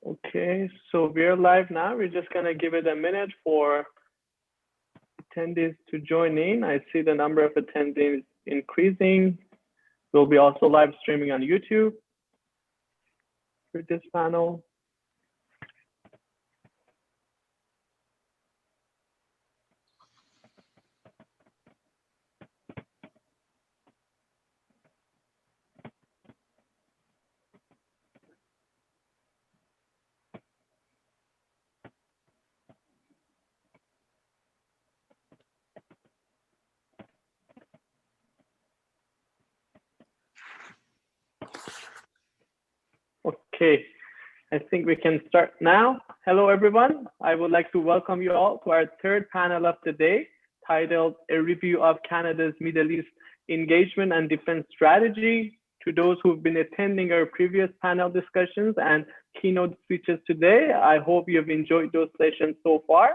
Okay, so we're live now. We're just gonna give it a minute for attendees to join in. I see the number of attendees increasing. We'll be also live streaming on YouTube for this panel. Okay, I think we can start now. Hello, everyone. I would like to welcome you all to our third panel of the day, titled A Review of Canada's Middle East Engagement and Defense Strategy. To those who've been attending our previous panel discussions and keynote speeches today, I hope you've enjoyed those sessions so far.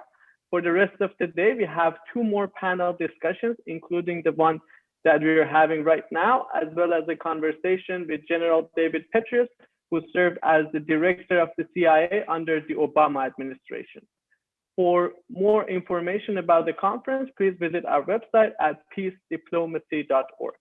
For the rest of the day, we have two more panel discussions, including the one that we're having right now, as well as a conversation with General David Petraeus, who served as the director of the CIA under the Obama administration. For more information about the conference, please visit our website at peacediplomacy.org.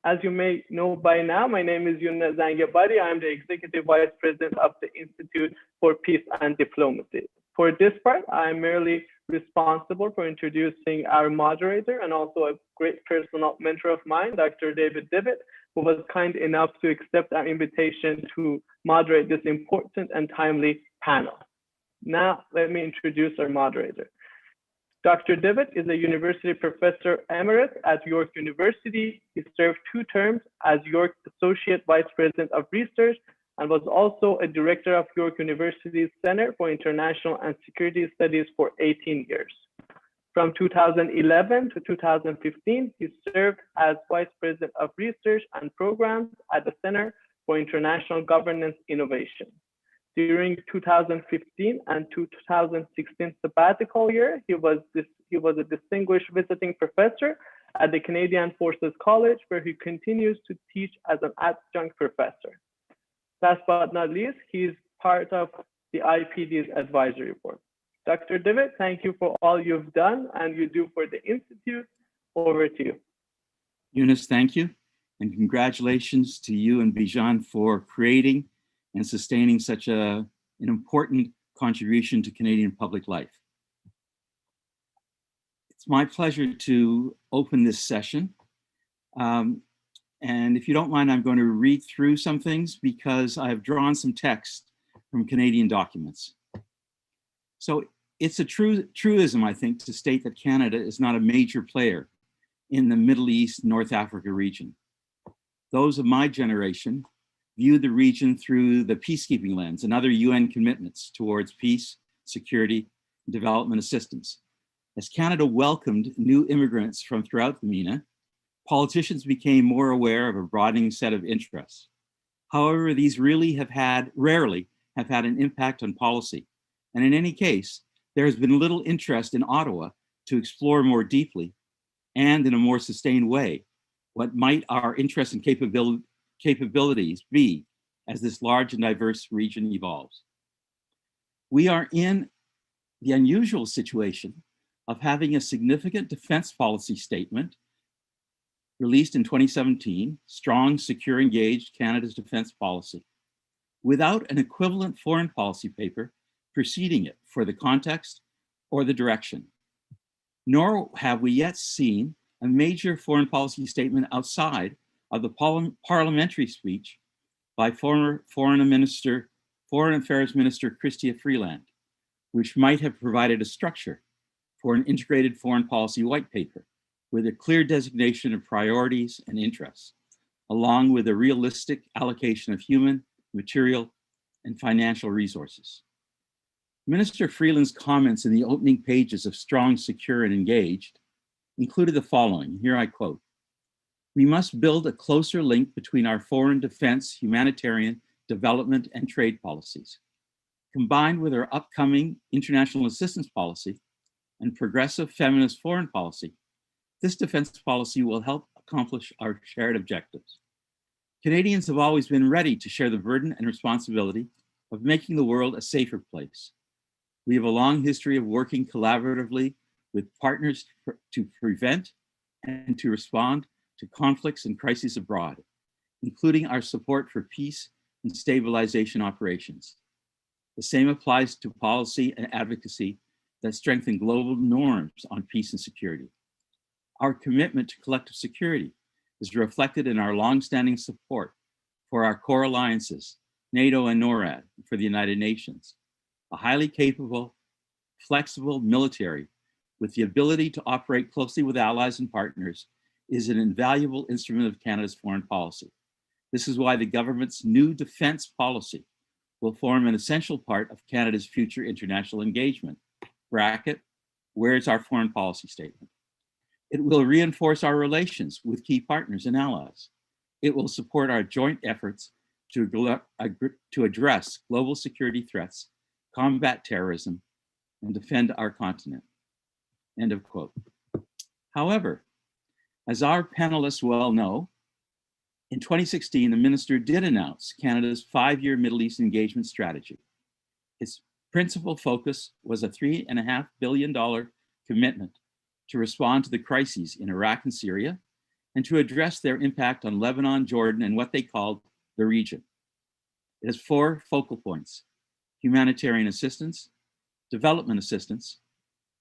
As you may know by now, my name is Yunus Zangabari. I'm the Executive Vice President of the Institute for Peace and Diplomacy. For this part, I'm merely responsible for introducing our moderator and also a great personal mentor of mine, Dr. David Divitt, who was kind enough to accept our invitation to moderate this important and timely panel. Now, let me introduce our moderator. Dr. Divitt is a university professor emeritus at York University. He served 2 terms as York Associate Vice President of Research and was also a director of York University's Center for International and Security Studies for 18 years. From 2011 to 2015, he served as Vice President of Research and Programs at the Center for International Governance Innovation. During 2015 and 2016 sabbatical year, he was a distinguished visiting professor at the Canadian Forces College, where he continues to teach as an adjunct professor. Last but not least, he's part of the IPD's advisory board. Dr. Divitt, thank you for all you've done and you do for the Institute. Over to you. Yunus, thank you. And congratulations to you and Bijan for creating and sustaining such an important contribution to Canadian public life. It's my pleasure to open this session. And if you don't mind, I'm going to read through some things because I've drawn some text from Canadian documents. So it's a truism, I think, to state that Canada is not a major player in the Middle East, North Africa region. Those of my generation view the region through the peacekeeping lens and other UN commitments towards peace, security, and development assistance. As Canada welcomed new immigrants from throughout the MENA, politicians became more aware of a broadening set of interests. However, these rarely have had an impact on policy. And in any case, there has been little interest in Ottawa to explore more deeply and in a more sustained way what might our interests and capabilities be as this large and diverse region evolves. We are in the unusual situation of having a significant defense policy statement released in 2017, Strong, Secure, Engaged, Canada's Defense Policy, without an equivalent foreign policy paper preceding it for the context or the direction. Nor have we yet seen a major foreign policy statement outside of the parliamentary speech by former Foreign Affairs Minister Chrystia Freeland, which might have provided a structure for an integrated foreign policy white paper with a clear designation of priorities and interests, along with a realistic allocation of human, material, and financial resources. Minister Freeland's comments in the opening pages of Strong, Secure, and Engaged included the following. Here I quote: "We must build a closer link between our foreign, defense, humanitarian, development, and trade policies. Combined with our upcoming international assistance policy and progressive feminist foreign policy, this defense policy will help accomplish our shared objectives. Canadians have always been ready to share the burden and responsibility of making the world a safer place. We have a long history of working collaboratively with partners to prevent and to respond to conflicts and crises abroad, including our support for peace and stabilization operations. The same applies to policy and advocacy that strengthen global norms on peace and security. Our commitment to collective security is reflected in our longstanding support for our core alliances, NATO and NORAD, for the United Nations, a highly capable, flexible military with the ability to operate closely with allies and partners is an invaluable instrument of Canada's foreign policy. This is why the government's new defense policy will form an essential part of Canada's future international engagement. Bracket, where's our foreign policy statement? It will reinforce our relations with key partners and allies. It will support our joint efforts to address global security threats, combat terrorism, and defend our continent. End of quote. However, as our panelists well know, in 2016, the minister did announce Canada's 5-year Middle East engagement strategy. Its principal focus was a $3.5 billion commitment to respond to the crises in Iraq and Syria and to address their impact on Lebanon, Jordan, and what they called the region. It has 4 focal points: humanitarian assistance, development assistance,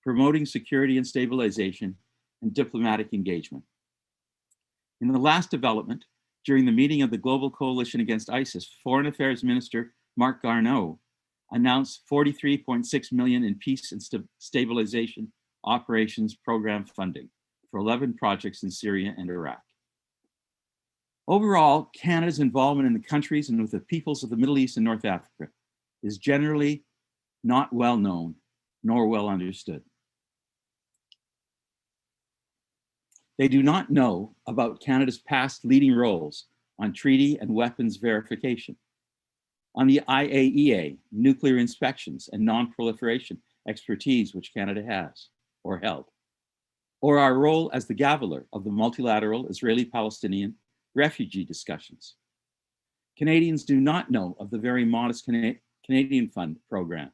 promoting security and stabilization, and diplomatic engagement. In the last development, during the meeting of the Global Coalition Against ISIS, Foreign Affairs Minister Marc Garneau announced $43.6 million in peace and stabilization operations program funding for 11 projects in Syria and Iraq. Overall, Canada's involvement in the countries and with the peoples of the Middle East and North Africa is generally not well known nor well understood. They do not know about Canada's past leading roles on treaty and weapons verification, on the IAEA, nuclear inspections and non-proliferation expertise which Canada has or held, or our role as the gaveler of the multilateral Israeli-Palestinian refugee discussions. Canadians do not know of the very modest Canadian Fund program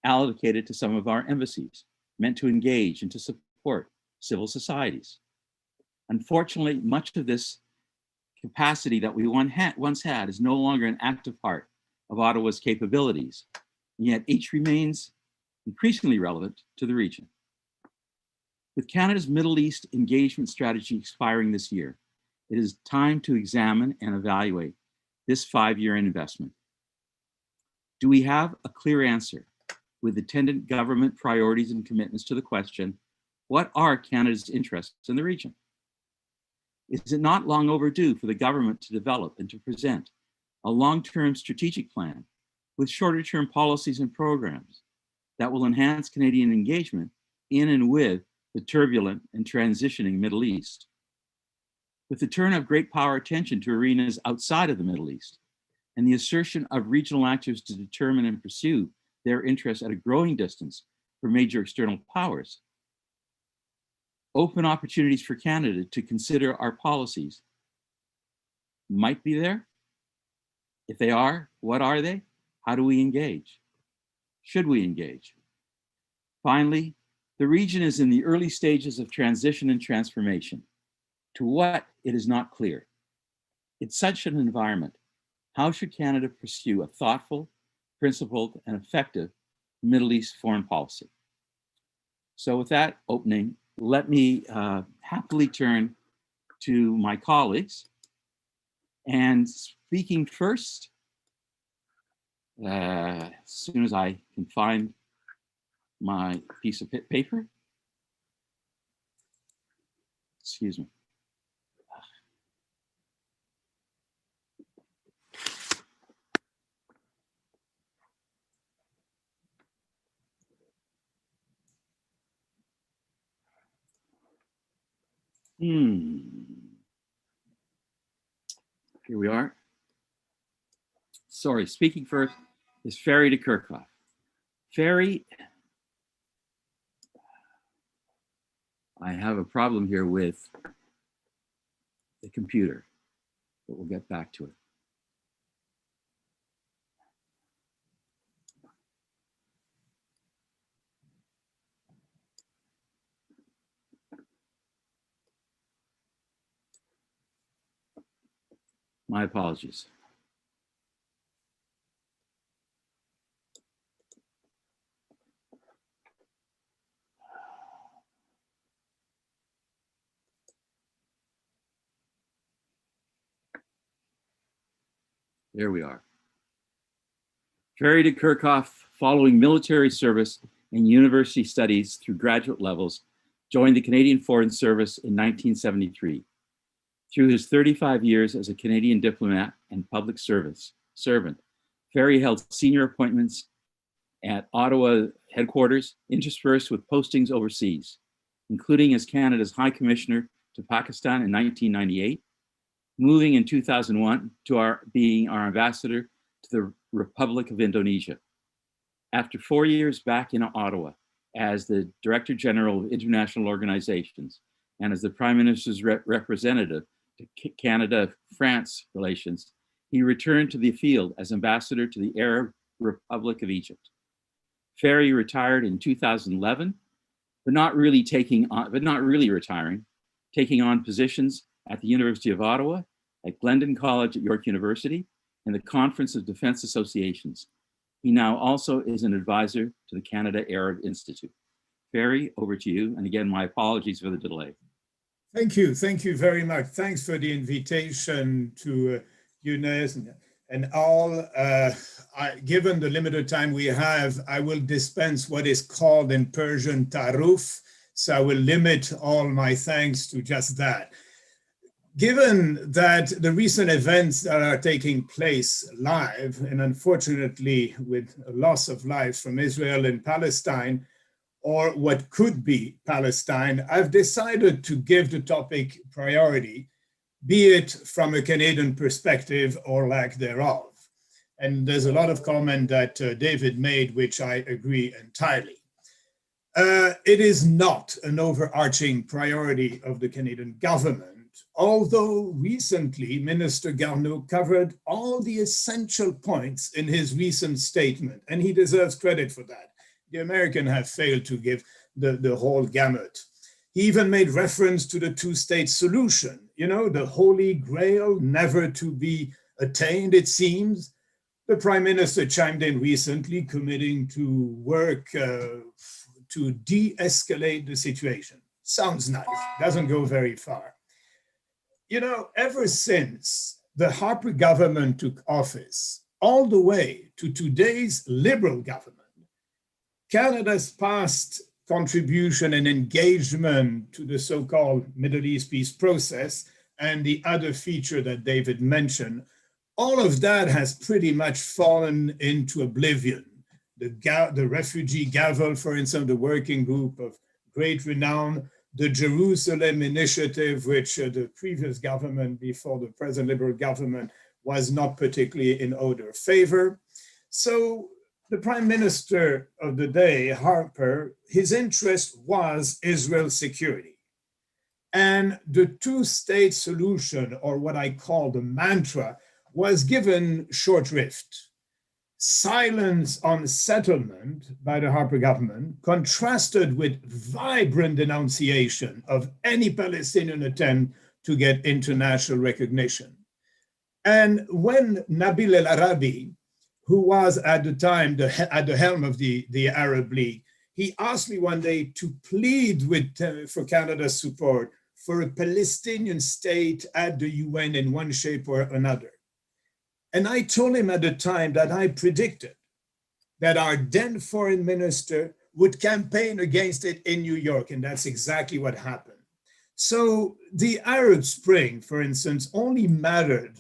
allocated to some of our embassies, meant to engage and to support civil societies. Unfortunately, much of this capacity that we once had is no longer an active part of Ottawa's capabilities, and yet each remains increasingly relevant to the region. With Canada's Middle East engagement strategy expiring this year, it is time to examine and evaluate this 5-year investment. Do we have a clear answer with attendant government priorities and commitments to the question, what are Canada's interests in the region? Is it not long overdue for the government to develop and to present a long-term strategic plan with shorter-term policies and programs that will enhance Canadian engagement in and with the turbulent and transitioning Middle East? With the turn of great power attention to arenas outside of the Middle East and the assertion of regional actors to determine and pursue their interests at a growing distance from major external powers, open opportunities for Canada to consider our policies might be there. If they are, what are they? How do we engage? Should we engage? Finally, the region is in the early stages of transition and transformation. To what, it is not clear. In such an environment, how should Canada pursue a thoughtful, principled, and effective Middle East foreign policy? So with that opening, let me happily turn to my colleagues. And speaking first, as soon as I can find my piece of paper, excuse me. Here we are. Sorry, speaking first is Ferry to Kerckhove. Ferry, I have a problem here with the computer, but we'll get back to it. My apologies. There we are. Ferry to Kerckhove, following military service and university studies through graduate levels, joined the Canadian Foreign Service in 1973. Through his 35 years as a Canadian diplomat and public servant, Ferry held senior appointments at Ottawa headquarters, interspersed with postings overseas, including as Canada's High Commissioner to Pakistan in 1998, moving in 2001 to being our ambassador to the Republic of Indonesia. After 4 years back in Ottawa as the Director General of International Organizations and as the Prime Minister's representative to Canada-France relations, he returned to the field as ambassador to the Arab Republic of Egypt. Ferry retired in 2011, but not really retiring, taking on positions at the University of Ottawa, at Glendon College at York University, and the Conference of Defense Associations. He now also is an advisor to the Canada Arab Institute. Ferry, over to you. And again, my apologies for the delay. Thank you very much. Thanks for the invitation to Younes and all. Given the limited time we have, I will dispense what is called in Persian taruf, so I will limit all my thanks to just that. Given that the recent events that are taking place live, and unfortunately with a loss of lives from Israel and Palestine, or what could be Palestine, I've decided to give the topic priority, be it from a Canadian perspective or lack thereof. And there's a lot of comment that David made, which I agree entirely. It is not an overarching priority of the Canadian government, although recently Minister Garneau covered all the essential points in his recent statement, and he deserves credit for that. The Americans have failed to give the whole gamut. He even made reference to the two-state solution, you know, the holy grail never to be attained, it seems. The Prime Minister chimed in recently, committing to work to de-escalate the situation. Sounds nice, doesn't go very far. You know, ever since the Harper government took office, all the way to today's Liberal government, Canada's past contribution and engagement to the so-called Middle East peace process and the other feature that David mentioned, all of that has pretty much fallen into oblivion. The refugee gavel, for instance, the working group of great renown, the Jerusalem initiative, which the previous government before the present Liberal government was not particularly in order of favor. So the Prime Minister of the day, Harper, his interest was Israel's security. And the two-state solution, or what I call the mantra, was given short shrift. Silence on settlement by the Harper government contrasted with vibrant denunciation of any Palestinian attempt to get international recognition. And when Nabil el-Arabi, who was at the time at the helm of the Arab League, he asked me one day to plead for Canada's support for a Palestinian state at the UN in one shape or another. And I told him at the time that I predicted that our then foreign minister would campaign against it in New York, and that's exactly what happened. So the Arab Spring, for instance, only mattered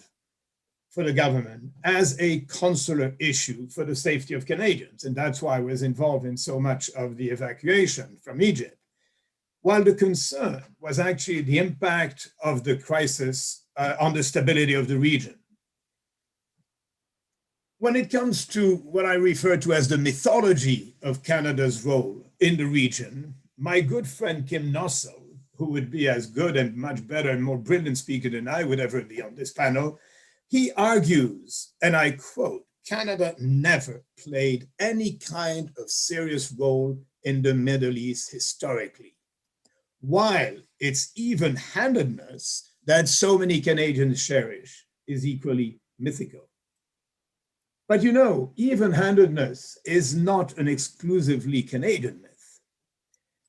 for the government as a consular issue for the safety of Canadians, and that's why I was involved in so much of the evacuation from Egypt. While the concern was actually the impact of the crisis on the stability of the region. When it comes to what I refer to as the mythology of Canada's role in the region, my good friend Kim Nossel, who would be as good and much better and more brilliant speaker than I would ever be on this panel, he argues, and I quote, Canada never played any kind of serious role in the Middle East historically, while its even-handedness that so many Canadians cherish is equally mythical. But you know, even-handedness is not an exclusively Canadian myth.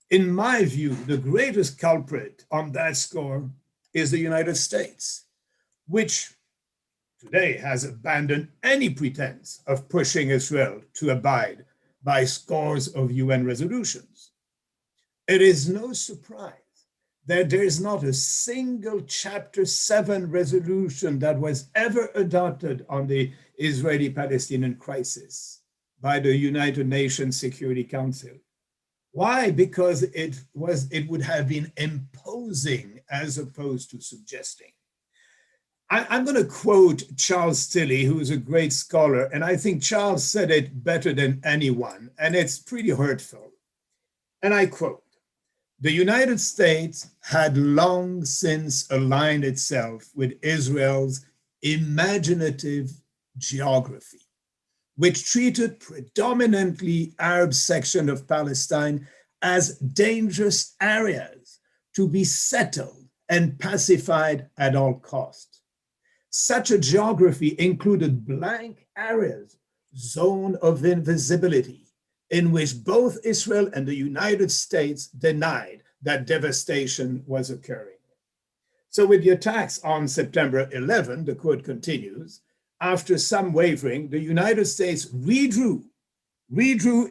In my view, the greatest culprit on that score is the United States, which today has abandoned any pretense of pushing Israel to abide by scores of UN resolutions. It is no surprise that there is not a single Chapter 7 resolution that was ever adopted on the Israeli-Palestinian crisis by the United Nations Security Council. Why? Because it would have been imposing as opposed to suggesting. I'm going to quote Charles Tilly, who is a great scholar, and I think Charles said it better than anyone, and it's pretty hurtful. And I quote, "The United States had long since aligned itself with Israel's imaginative geography, which treated predominantly Arab section of Palestine as dangerous areas to be settled and pacified at all costs. Such a geography included blank areas, zone of invisibility, in which both Israel and the United States denied that devastation was occurring." So with the attacks on September 11, the quote continues, "After some wavering, the United States redrew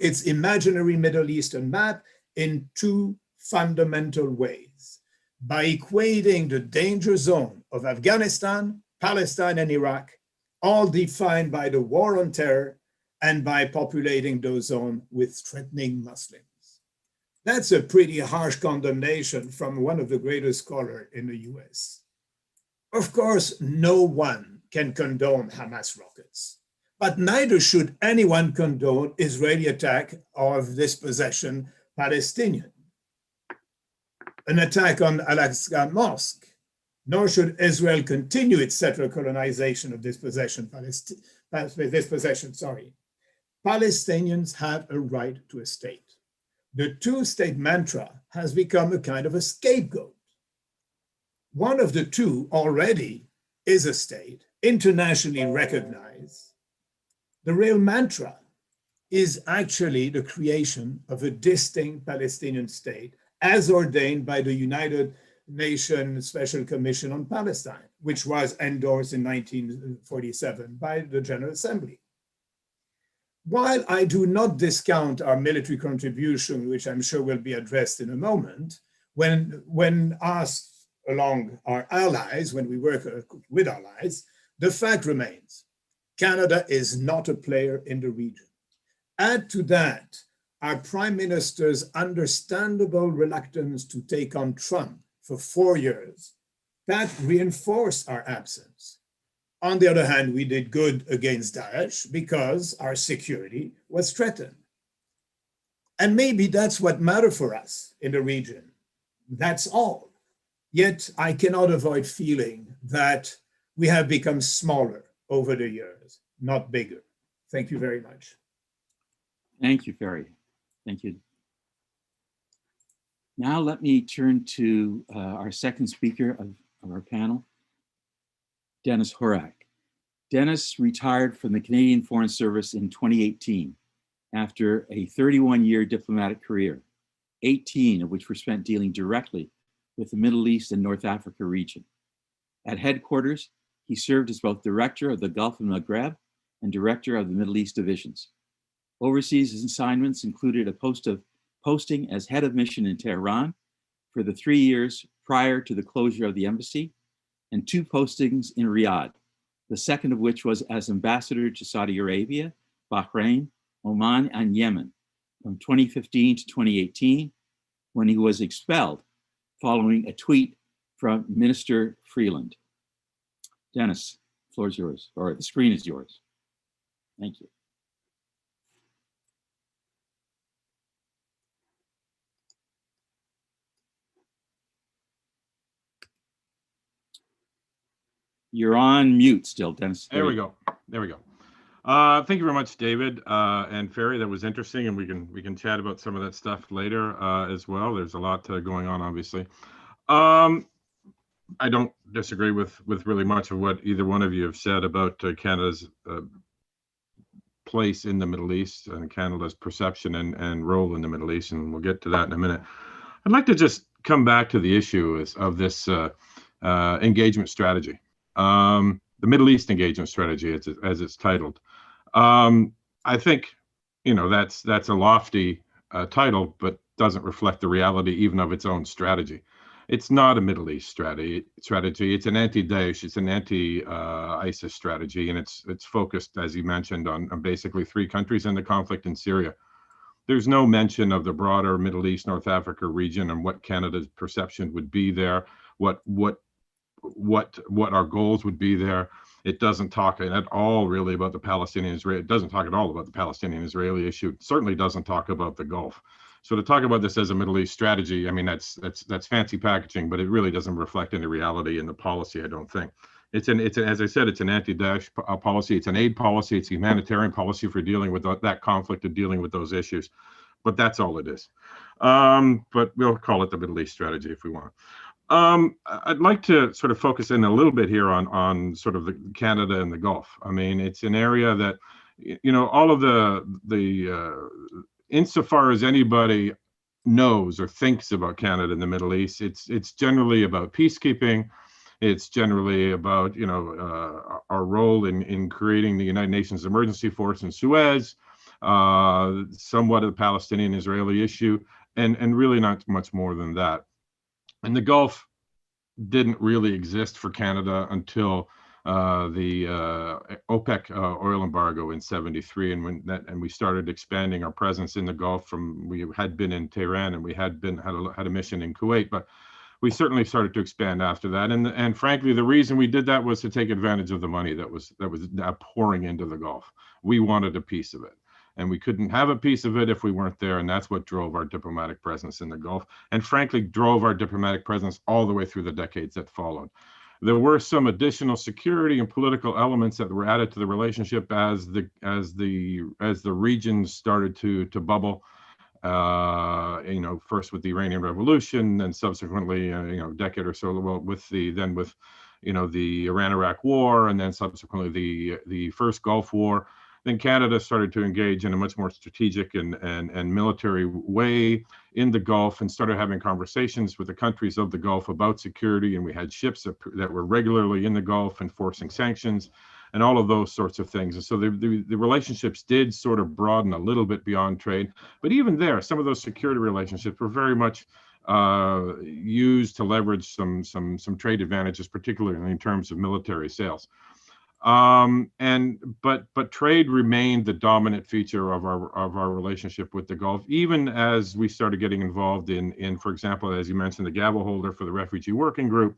its imaginary Middle Eastern map in two fundamental ways: by equating the danger zone of Afghanistan, Palestine, and Iraq, all defined by the war on terror, and by populating those zones with threatening Muslims." That's a pretty harsh condemnation from one of the greatest scholars in the US. Of course, no one can condone Hamas rockets, but neither should anyone condone Israeli attack of dispossession Palestinian, an attack on Al-Aqsa Mosque, nor should Israel continue its settler colonization of dispossession. Palestinians have a right to a state. The two-state mantra has become a kind of a scapegoat. One of the two already is a state, internationally recognized. The real mantra is actually the creation of a distinct Palestinian state as ordained by the United Nations Special Commission on Palestine, which was endorsed in 1947 by the General Assembly. While I do not discount our military contribution, which I'm sure will be addressed in a moment, when asked along our allies, when we work with allies, the fact remains, Canada is not a player in the region. Add to that our Prime Minister's understandable reluctance to take on Trump for 4 years, that reinforced our absence. On the other hand, we did good against Daesh because our security was threatened. And maybe that's what matters for us in the region. That's all. Yet I cannot avoid feeling that we have become smaller over the years, not bigger. Thank you very much. Thank you, Ferry. Thank you. Now let me turn to our second speaker of our panel, Dennis Horak. Dennis retired from the Canadian Foreign Service in 2018 after a 31-year diplomatic career, 18 of which were spent dealing directly with the Middle East and North Africa region. At headquarters, he served as both director of the Gulf and Maghreb and director of the Middle East divisions. Overseas assignments included a posting as head of mission in Tehran for the 3 years prior to the closure of the embassy, and 2 postings in Riyadh, the second of which was as ambassador to Saudi Arabia, Bahrain, Oman, and Yemen from 2015 to 2018, when he was expelled following a tweet from Minister Freeland. Dennis, the floor is yours, or the screen is yours. Thank you. You're on mute still, Dennis. There we go. There we go. Thank you very much, David and Ferry. That was interesting, and we can chat about some of that stuff later as well. There's a lot going on, obviously. I don't disagree with really much of what either one of you have said about Canada's place in the Middle East and Canada's perception and role in the Middle East, and we'll get to that in a minute. I'd like to just come back to the issue of this engagement strategy, the Middle East engagement strategy, as it's titled. I think, that's a lofty title, but doesn't reflect the reality even of its own strategy. It's not a Middle East strategy. It's an anti-Daesh, it's an anti-ISIS strategy, and it's focused, as you mentioned, on basically 3 countries in the conflict in Syria. There's no mention of the broader Middle East, North Africa region and what Canada's perception would be there, what our goals would be there. It doesn't talk at all really about the Palestinian-Israeli. It doesn't talk at all about the Palestinian-Israeli issue. It certainly doesn't talk about the Gulf. So to talk about this as a Middle East strategy, I mean, that's fancy packaging, but it really doesn't reflect any reality in the policy, I don't think. It's as I said, it's an anti-Daesh policy. It's an aid policy. It's a humanitarian policy for dealing with that conflict and dealing with those issues. But that's all it is. But we'll call it the Middle East strategy if we want. I'd like to sort of focus in a little bit here on sort of the Canada and the Gulf. I mean, it's an area that, all of the insofar as anybody knows or thinks about Canada and the Middle East, it's generally about peacekeeping. It's generally about, our role in creating the United Nations Emergency Force in Suez, somewhat of the Palestinian-Israeli issue, and really not much more than that. And the Gulf didn't really exist for Canada until the OPEC oil embargo in '73, and we started expanding our presence in the Gulf. We had been in Tehran and we had a mission in Kuwait, but we certainly started to expand after that. And frankly, the reason we did that was to take advantage of the money that was pouring into the Gulf. We wanted a piece of it, and we couldn't have a piece of it if we weren't there. And that's what drove our diplomatic presence in the Gulf, and frankly, drove our diplomatic presence all the way through the decades that followed. There were some additional security and political elements that were added to the relationship as the region started to bubble. First with the Iranian Revolution, and subsequently, a decade or so, with the Iran-Iraq War, and then subsequently the first Gulf War. Then Canada started to engage in a much more strategic and military way in the Gulf, and started having conversations with the countries of the Gulf about security. And we had ships that were regularly in the Gulf enforcing sanctions and all of those sorts of things. And so the relationships did sort of broaden a little bit beyond trade. But even there, some of those security relationships were very much used to leverage some trade advantages, particularly in terms of military sales. But trade remained the dominant feature of our relationship with the Gulf, even as we started getting involved in, for example, as you mentioned, the gavel holder for the Refugee Working Group.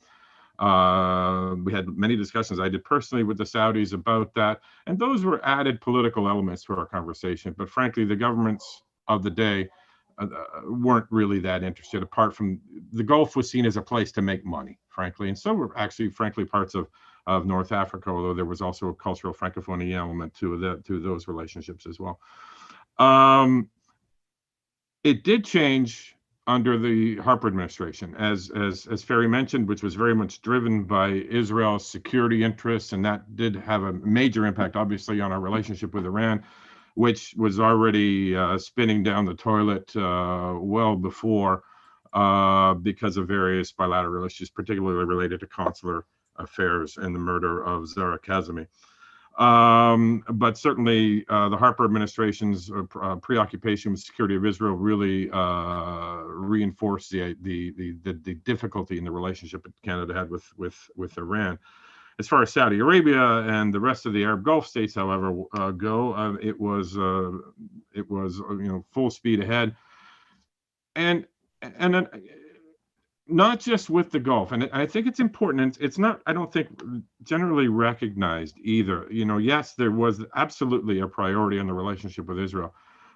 We had many discussions I did personally with the Saudis about that, and those were added political elements to our conversation. But frankly, the governments of the day weren't really that interested. Apart from the Gulf was seen as a place to make money, frankly, and so were actually, frankly, parts of North Africa, although there was also a cultural francophonie element to those relationships as well. It did change under the Harper administration, as Ferry mentioned, which was very much driven by Israel's security interests, and that did have a major impact, obviously, on our relationship with Iran, which was already spinning down the toilet well before, because of various bilateral issues, particularly related to consular affairs and the murder of Zara Kazemi. But certainly the Harper administration's preoccupation with security of Israel really reinforced the difficulty in the relationship that Canada had with Iran. As far as Saudi Arabia and the rest of the Arab Gulf states, however, go, it was full speed ahead, and then, not just with the Gulf, and I think it's important, and it's not, I don't think, generally recognized either. Yes, there was absolutely a priority on the relationship with Israel,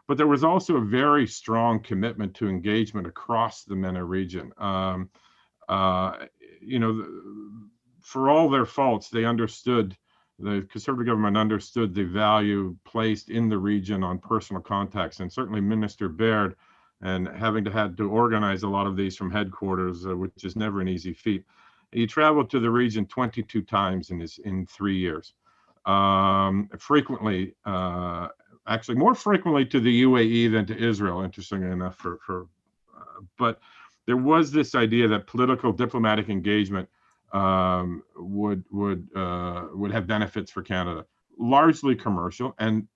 but there was also a very strong commitment to engagement across the MENA region. For all their faults, they understood, the Conservative government understood the value placed in the region on personal contacts, and certainly Minister Baird, and having had to organize a lot of these from headquarters, which is never an easy feat, He traveled to the region 22 times in 3 years. Frequently, actually more frequently to the UAE than to Israel, interestingly enough. But there was this idea that political diplomatic engagement would have benefits for Canada, largely commercial and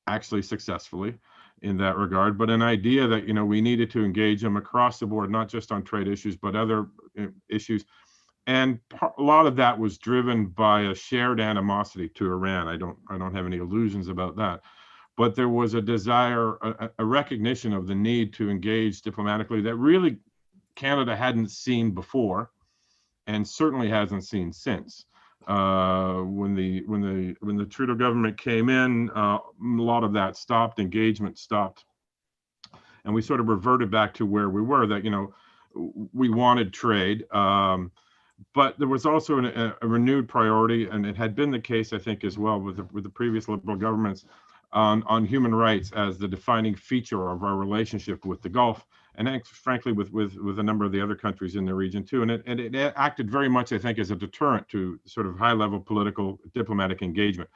actually successfully in that regard, but an idea that, we needed to engage them across the board, not just on trade issues, but other issues. And a lot of that was driven by a shared animosity to Iran. I don't have any illusions about that. But there was a desire, a recognition of the need to engage diplomatically that really Canada hadn't seen before, and certainly hasn't seen since. When the Trudeau government came in, a lot of that stopped, engagement stopped, and we sort of reverted back to where we were. That we wanted trade, but there was also a renewed priority, and it had been the case, I think, as well with the previous Liberal governments, on human rights as the defining feature of our relationship with the Gulf, and frankly with a number of the other countries in the region too. And it acted very much, I think, as a deterrent to sort of high-level political diplomatic engagement.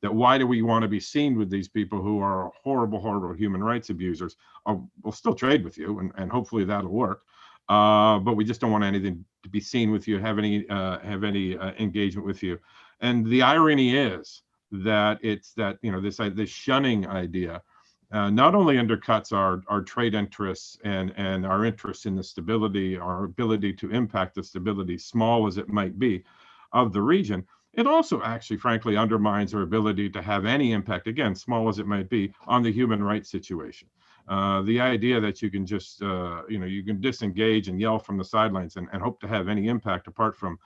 That why do we want to be seen with these people who are horrible, horrible human rights abusers? We'll still trade with you, and hopefully that'll work. But we just don't want anything to be seen with you, have any engagement with you. And the irony is that it's that this shunning idea not only undercuts our trade interests and our interests in the stability, our ability to impact the stability, small as it might be, of the region. It also actually, frankly, undermines our ability to have any impact, again, small as it might be, on the human rights situation. The idea that you can just, you can disengage and yell from the sidelines and hope to have any impact apart from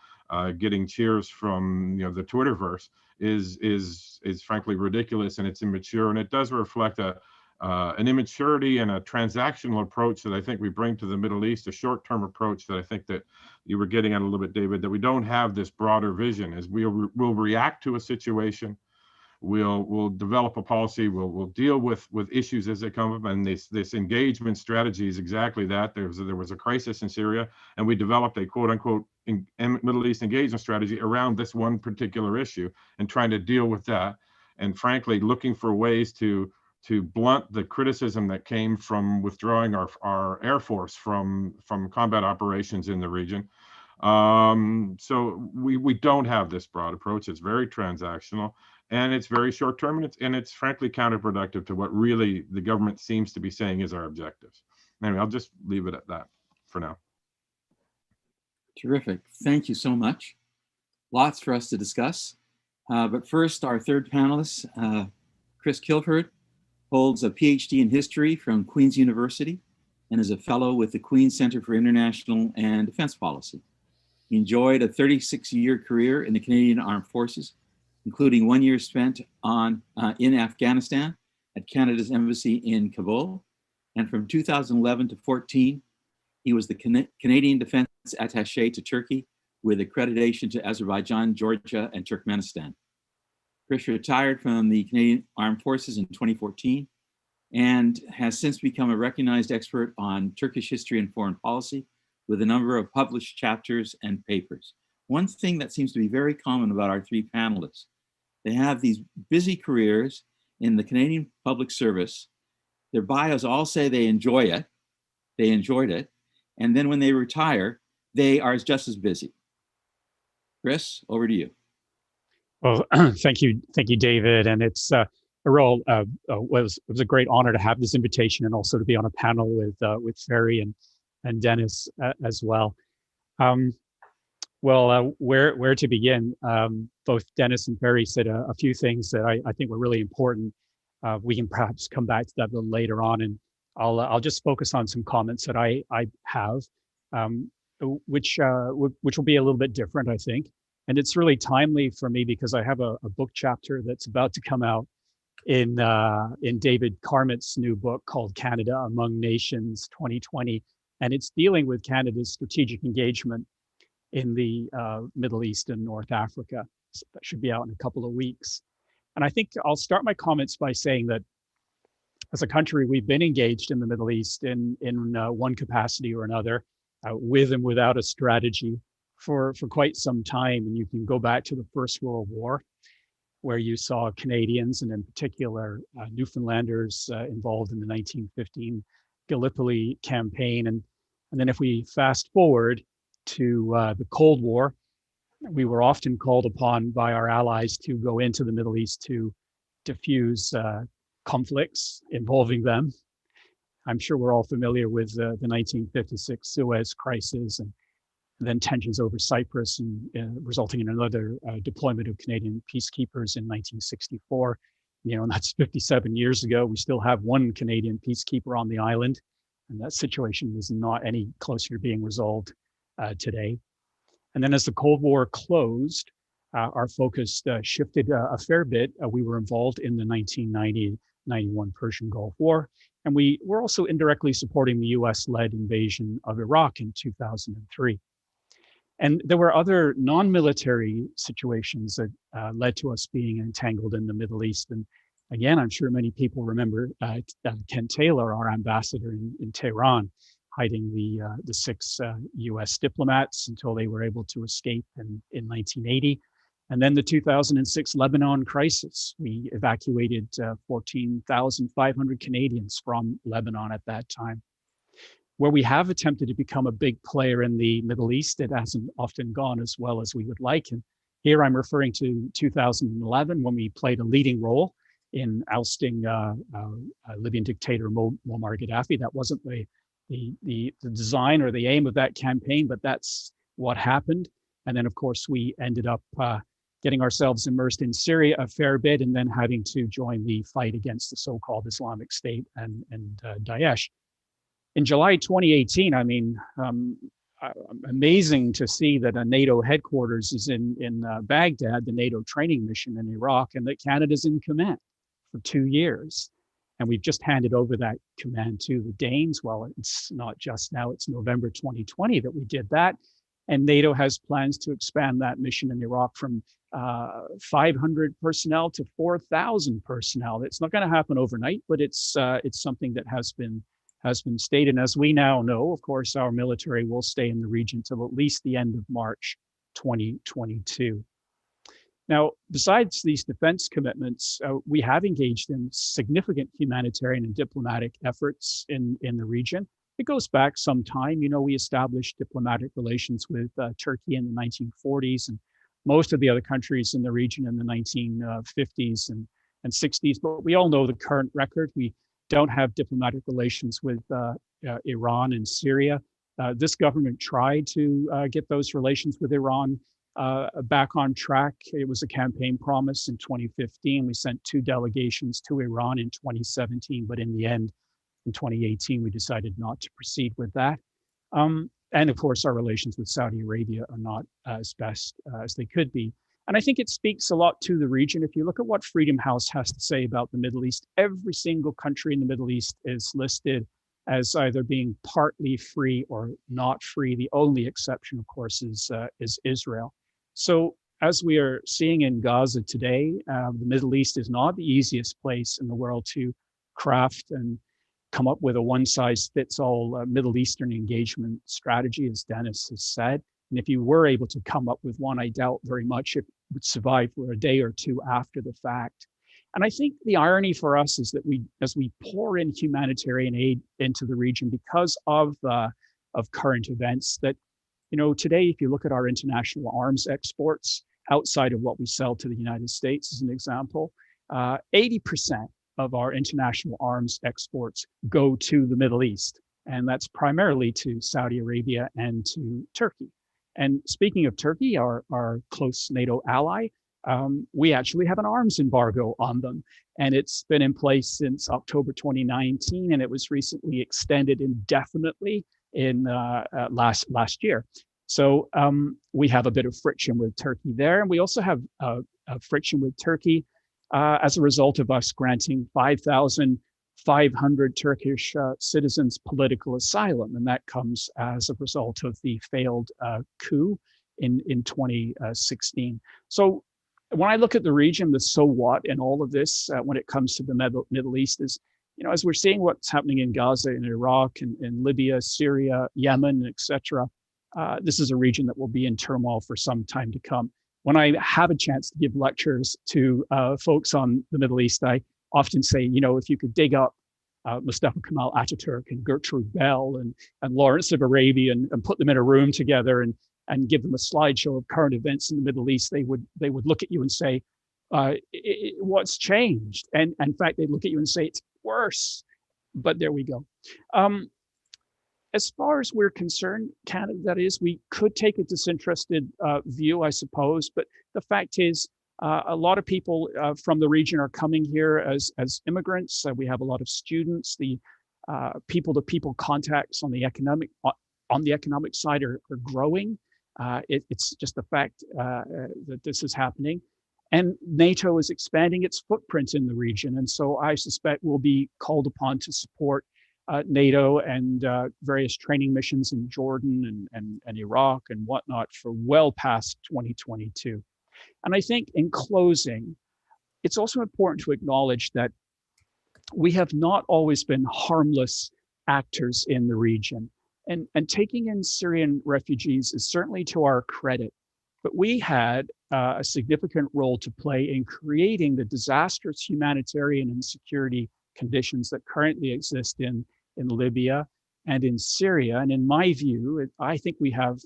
getting cheers from the Twitterverse is frankly ridiculous, and it's immature, and it does reflect an immaturity and a transactional approach that I think we bring to the Middle East, a short-term approach that I think that you were getting at a little bit, David, that we don't have this broader vision. As we'll react to a situation, we'll develop a policy, we'll deal with issues as they come up, and this engagement strategy is exactly that. There was a crisis in Syria, and we developed a quote-unquote Middle East engagement strategy around this one particular issue and trying to deal with that, and frankly looking for ways to blunt the criticism that came from withdrawing our Air Force from combat operations in the region. So we don't have this broad approach. It's very transactional, and it's very short term, and it's frankly counterproductive to what really the government seems to be saying is our objectives. Anyway, I'll just leave it at that for now. Terrific. Thank you so much. Lots for us to discuss. But first, our third panelist, Chris Kilford, holds a PhD in history from Queen's University and is a fellow with the Queen's Center for International and Defense Policy. He enjoyed a 36-year career in the Canadian Armed Forces, including 1 year spent in Afghanistan at Canada's embassy in Kabul. And from 2011 to 14, he was the Canadian Defense Attaché to Turkey with accreditation to Azerbaijan, Georgia, and Turkmenistan. Chris retired from the Canadian Armed Forces in 2014 and has since become a recognized expert on Turkish history and foreign policy with a number of published chapters and papers. One thing that seems to be very common about our three panelists, they have these busy careers in the Canadian Public Service. Their bios all say they enjoyed it, and then when they retire, they are just as busy. Chris, over to you. Well, thank you, David. And it's a real was a great honor to have this invitation and also to be on a panel with Ferry and Dennis as well. Where to begin? Both Dennis and Ferry said a few things that I think were really important. We can perhaps come back to that a little later on, and I'll just focus on some comments that I have, which will be a little bit different, I think. And it's really timely for me because I have a book chapter that's about to come out in David Carmet's new book called Canada Among Nations 2020. And it's dealing with Canada's strategic engagement in the Middle East and North Africa. So that should be out in a couple of weeks. And I think I'll start my comments by saying that as a country, we've been engaged in the Middle East in one capacity or another, with and without a strategy for quite some time. And you can go back to the First World War, where you saw Canadians and in particular Newfoundlanders involved in the 1915 Gallipoli campaign. And then if we fast forward to the Cold War, we were often called upon by our allies to go into the Middle East to diffuse conflicts involving them. I'm sure we're all familiar with the 1956 Suez crisis and then tensions over Cyprus and resulting in another deployment of Canadian peacekeepers in 1964. And that's 57 years ago. We still have one Canadian peacekeeper on the island, and that situation is not any closer to being resolved today. And then as the Cold War closed, our focus shifted a fair bit. We were involved in the 1990-91 Persian Gulf War, and we were also indirectly supporting the US-led invasion of Iraq in 2003. And there were other non-military situations that led to us being entangled in the Middle East. And again, I'm sure many people remember Ken Taylor, our ambassador in Tehran, hiding the 6 US diplomats until they were able to escape in 1980. And then the 2006 Lebanon crisis. We evacuated 14,500 Canadians from Lebanon at that time. Where we have attempted to become a big player in the Middle East, it hasn't often gone as well as we would like. And here I'm referring to 2011, when we played a leading role in ousting Libyan dictator Muammar Gaddafi. That wasn't the design or the aim of that campaign, but that's what happened. And then, of course, we ended up getting ourselves immersed in Syria a fair bit, and then having to join the fight against the so-called Islamic State and Daesh. In July 2018, amazing to see that a NATO headquarters is in Baghdad, the NATO training mission in Iraq, and that Canada's in command for 2 years. And we've just handed over that command to the Danes. Well, it's not just now, it's November 2020 that we did that. And NATO has plans to expand that mission in Iraq from 500 personnel to 4,000 personnel. It's not going to happen overnight, but it's something that has been stated. And as we now know, of course, our military will stay in the region till at least the end of March 2022. Now, besides these defense commitments, we have engaged in significant humanitarian and diplomatic efforts in the region. It goes back some time. We established diplomatic relations with Turkey in the 1940s, and most of the other countries in the region in the 1950s and 60s. But we all know the current record. We don't have diplomatic relations with Iran and Syria. This government tried to get those relations with Iran back on track. It was a campaign promise in 2015. We sent 2 delegations to Iran in 2017, but in the end, in 2018, we decided not to proceed with that. And of course, our relations with Saudi Arabia are not as best as they could be. And I think it speaks a lot to the region. If you look at what Freedom House has to say about the Middle East, every single country in the Middle East is listed as either being partly free or not free. The only exception, of course, is Israel. So as we are seeing in Gaza today, the Middle East is not the easiest place in the world to craft and come up with a one-size-fits-all Middle Eastern engagement strategy, as Dennis has said. And if you were able to come up with one, I doubt very much it would survive for a day or two after the fact. And I think the irony for us is that as we pour in humanitarian aid into the region because of current events, that today, if you look at our international arms exports outside of what we sell to the United States, as an example, 80% of our international arms exports go to the Middle East, and that's primarily to Saudi Arabia and to Turkey. And speaking of Turkey, our close NATO ally, we actually have an arms embargo on them, and it's been in place since October 2019, and it was recently extended indefinitely in last year. So we have a bit of friction with Turkey there, and we also have a friction with Turkey as a result of us granting 5,500 Turkish citizens political asylum, and that comes as a result of the failed coup in 2016. So when I look at the region, the so what in all of this, when it comes to the Middle East, is as we're seeing what's happening in Gaza, in Iraq, and in Libya, Syria, Yemen, etc., this is a region that will be in turmoil for some time to come. When I have a chance to give lectures to folks on the Middle East, I often say, you know, if you could dig up Mustafa Kemal Ataturk and Gertrude Bell and Lawrence of Arabia and put them in a room together and give them a slideshow of current events in the Middle East, they would look at you and say, what's changed? And in fact, they'd look at you and say, it's worse. But there we go. As far as we're concerned, Canada, that is, we could take a disinterested view, I suppose. But the fact is, a lot of people from the region are coming here as immigrants. We have a lot of students. The people-to-people contacts on the economic side are growing. It's just the fact that this is happening. And NATO is expanding its footprint in the region. And so I suspect we'll be called upon to support NATO and various training missions in Jordan and Iraq and whatnot for well past 2022. And I think in closing, it's also important to acknowledge that we have not always been harmless actors in the region. And taking in Syrian refugees is certainly to our credit, but we had a significant role to play in creating the disastrous humanitarian and security conditions that currently exist in Libya and in Syria. And in my view, I think we have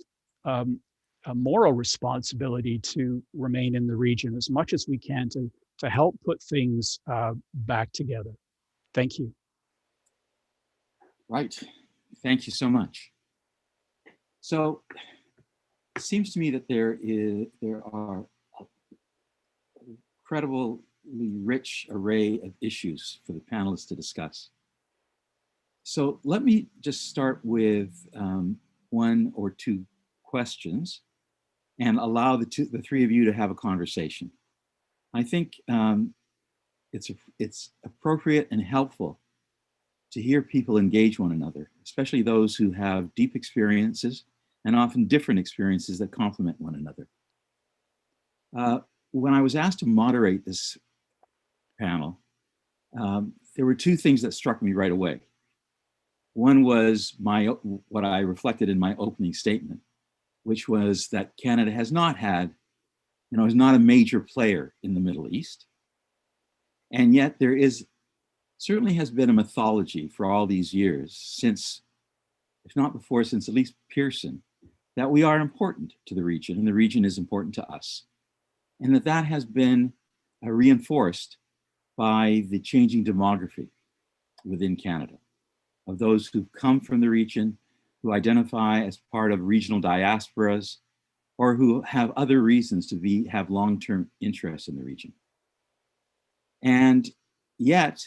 a moral responsibility to remain in the region as much as we can to help put things back together. Thank you. Right. Thank you so much. So it seems to me that there are an incredibly rich array of issues for the panelists to discuss. So let me just start with one or two questions and allow the three of you to have a conversation. I think it's appropriate and helpful to hear people engage one another, especially those who have deep experiences and often different experiences that complement one another. When I was asked to moderate this panel, there were two things that struck me right away. One was what I reflected in my opening statement, which was that Canada has not had, is not a major player in the Middle East. And yet there certainly has been a mythology for all these years, since, if not before, since at least Pearson, that we are important to the region and the region is important to us. And that has been reinforced by the changing demography within Canada, of those who come from the region, who identify as part of regional diasporas, or who have other reasons to have long-term interest in the region. And yet,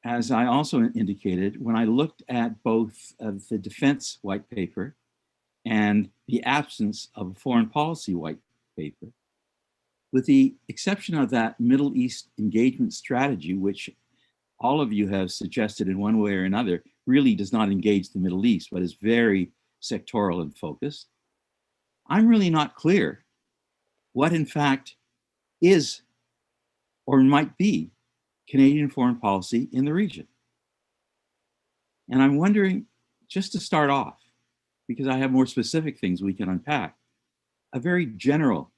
as I also indicated, when I looked at both the defense white paper and the absence of a foreign policy white paper, with the exception of that Middle East engagement strategy, which all of you have suggested in one way or another, really does not engage the Middle East, but is very sectoral and focused, I'm really not clear what in fact is or might be Canadian foreign policy in the region. And I'm wondering, just to start off, because I have more specific things we can unpack, a very general,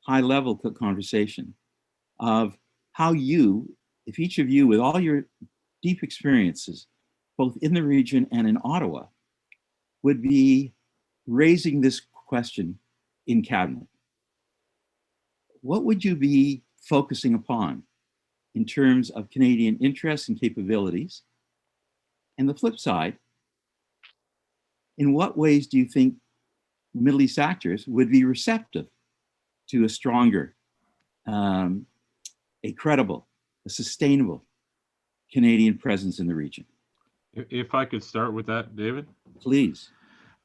high-level conversation of how you, if each of you with all your deep experiences, both in the region and in Ottawa, would be raising this question in cabinet. What would you be focusing upon in terms of Canadian interests and capabilities? And the flip side, in what ways do you think Middle East actors would be receptive to a stronger, a credible, a sustainable Canadian presence in the region? If I could start with that, David? Please.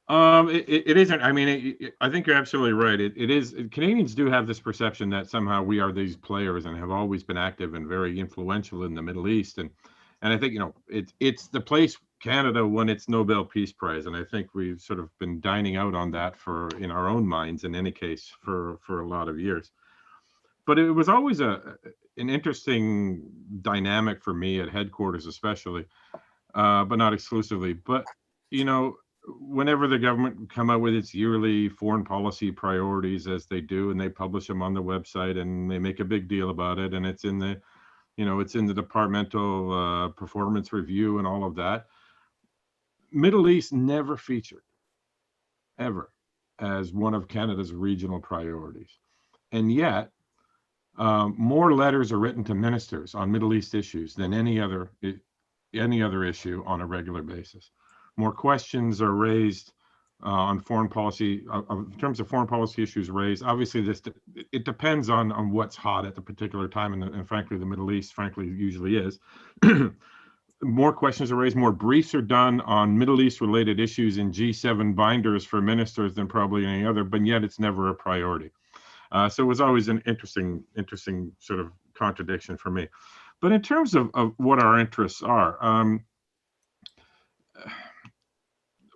It isn't, I mean, I think you're absolutely right. It is, Canadians do have this perception that somehow we are these players and have always been active and very influential in the Middle East. And I think, it's the place Canada won its Nobel Peace Prize. And I think we've sort of been dining out on that in our own minds, in any case, for a lot of years. But it was always an interesting dynamic for me at headquarters, especially, but not exclusively. But, whenever the government come out with its yearly foreign policy priorities, as they do, and they publish them on the website, and they make a big deal about it, and it's in the, it's in the departmental performance review and all of that. Middle East never featured, ever, as one of Canada's regional priorities. And yet, more letters are written to ministers on Middle East issues than any other issue on a regular basis. More questions are raised on foreign policy, in terms of foreign policy issues raised. Obviously, it depends on what's hot at the particular time, and frankly, the Middle East, frankly, usually is. More questions are raised, more briefs are done on Middle East related issues in G7 binders for ministers than probably any other, but yet it's never a priority. So it was always an interesting sort of contradiction for me. But in terms of what our interests are,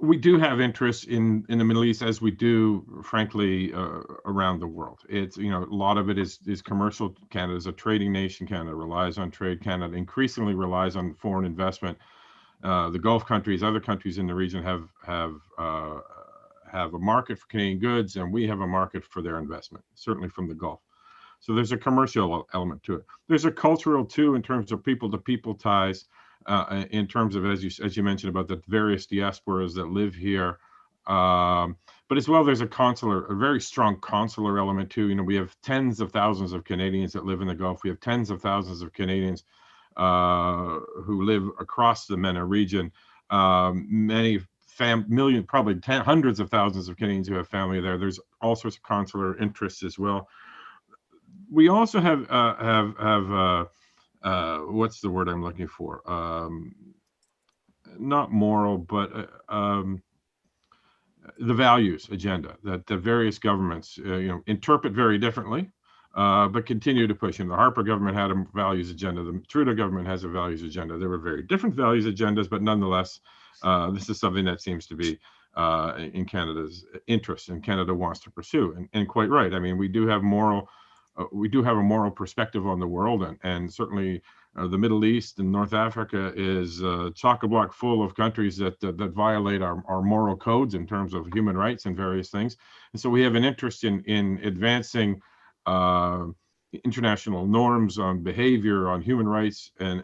we do have interests in the Middle East, as we do, frankly, around the world. It's, a lot of it is commercial. Canada is a trading nation. Canada relies on trade. Canada increasingly relies on foreign investment. The Gulf countries, other countries in the region have a market for Canadian goods, and we have a market for their investment, certainly from the Gulf. So there's a commercial element to it. There's a cultural too, in terms of people-to-people ties. In terms of, as you mentioned, about the various diasporas that live here, but as well, there's a very strong consular element too. We have tens of thousands of Canadians that live in the Gulf. We have tens of thousands of Canadians who live across the MENA region. Many probably hundreds of thousands of Canadians who have family there. There's all sorts of consular interests as well. We also have what's the word I'm looking for? Not moral, but the values agenda that the various governments, interpret very differently, but continue to push. The Harper government had a values agenda. The Trudeau government has a values agenda. There were very different values agendas, but nonetheless, this is something that seems to be in Canada's interest, and Canada wants to pursue. And quite right. I mean, we do have a moral perspective on the world, and certainly the Middle East and North Africa is chock-a-block full of countries that violate our moral codes in terms of human rights and various things. And so we have an interest in advancing international norms on behavior, on human rights, and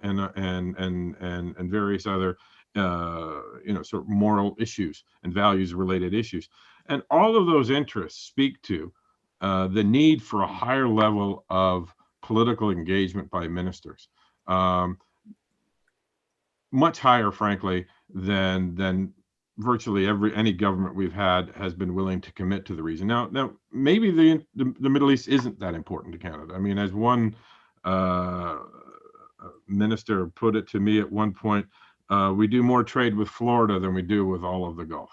various other sort of moral issues and values related issues. And all of those interests speak to the need for a higher level of political engagement by ministers, much higher, frankly, than virtually any government we've had has been willing to commit to the region. Now, maybe the Middle East isn't that important to Canada. I mean, as one minister put it to me at one point, we do more trade with Florida than we do with all of the Gulf.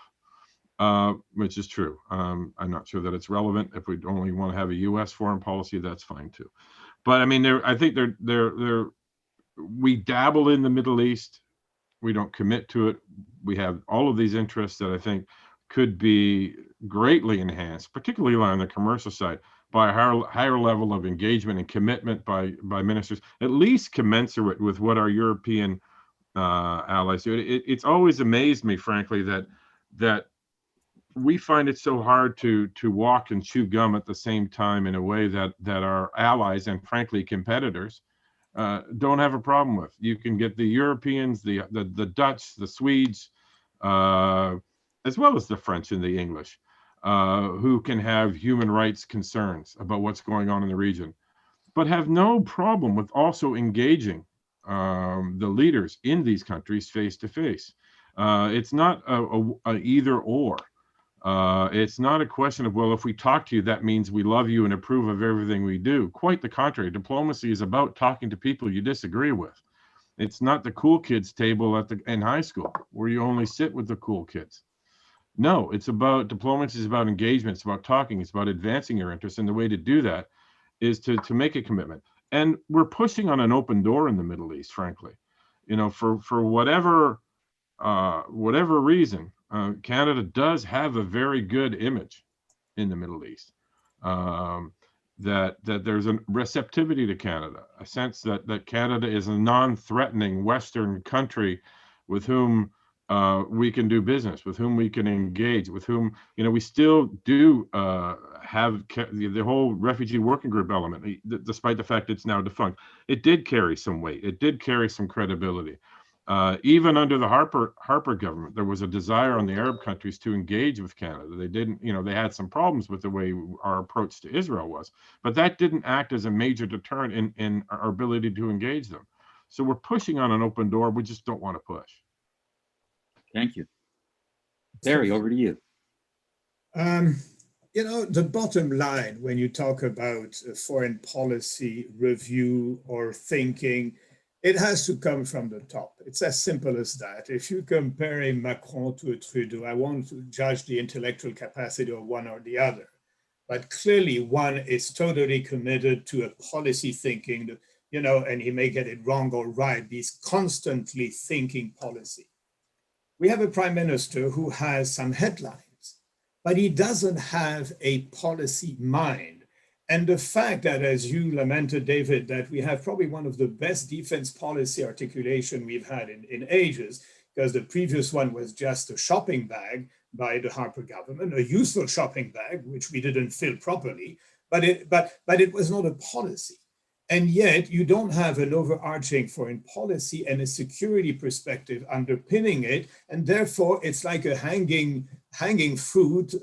Which is true. I'm not sure that it's relevant. If we only want to have a U.S. foreign policy, that's fine too. But I mean, I think we dabble in the Middle East. We don't commit to it. We have all of these interests that I think could be greatly enhanced, particularly on the commercial side, by a higher level of engagement and commitment by ministers, at least commensurate with what our European allies do. It's always amazed me, frankly, that we find it so hard to walk and chew gum at the same time in a way that our allies and frankly competitors don't have a problem with. You can get the Europeans, the Dutch, the Swedes, as well as the French and the English, who can have human rights concerns about what's going on in the region, but have no problem with also engaging the leaders in these countries face to face. It's not a either or. It's not a question of, well, if we talk to you, that means we love you and approve of everything we do. Quite the contrary. Diplomacy is about talking to people you disagree with. It's not the cool kids table in high school where you only sit with the cool kids. No, diplomacy is about engagement. It's about talking. It's about advancing your interests. And the way to do that is to make a commitment. And we're pushing on an open door in the Middle East, frankly. For whatever reason, Canada does have a very good image in the Middle East. That there's a receptivity to Canada, a sense that Canada is a non-threatening Western country with whom we can do business, with whom we can engage, with whom, we still do have the whole refugee working group element, despite the fact it's now defunct. It did carry some weight. It did carry some credibility. Even under the Harper government, there was a desire on the Arab countries to engage with Canada. They didn't, they had some problems with the way our approach to Israel was, but that didn't act as a major deterrent in our ability to engage them. So we're pushing on an open door. We just don't want to push. Thank you. Ferry, over to you. The bottom line when you talk about foreign policy review or thinking, it has to come from the top. It's as simple as that. If you compare a Macron to a Trudeau, I won't judge the intellectual capacity of one or the other, but clearly one is totally committed to a policy thinking, and he may get it wrong or right. He's constantly thinking policy. We have a prime minister who has some headlines, but he doesn't have a policy mind. And the fact that, as you lamented, David, that we have probably one of the best defense policy articulation we've had in ages, because the previous one was just a shopping bag by the Harper government, a useful shopping bag, which we didn't fill properly, but it was not a policy. And yet you don't have an overarching foreign policy and a security perspective underpinning it. And therefore it's like a hanging fruit,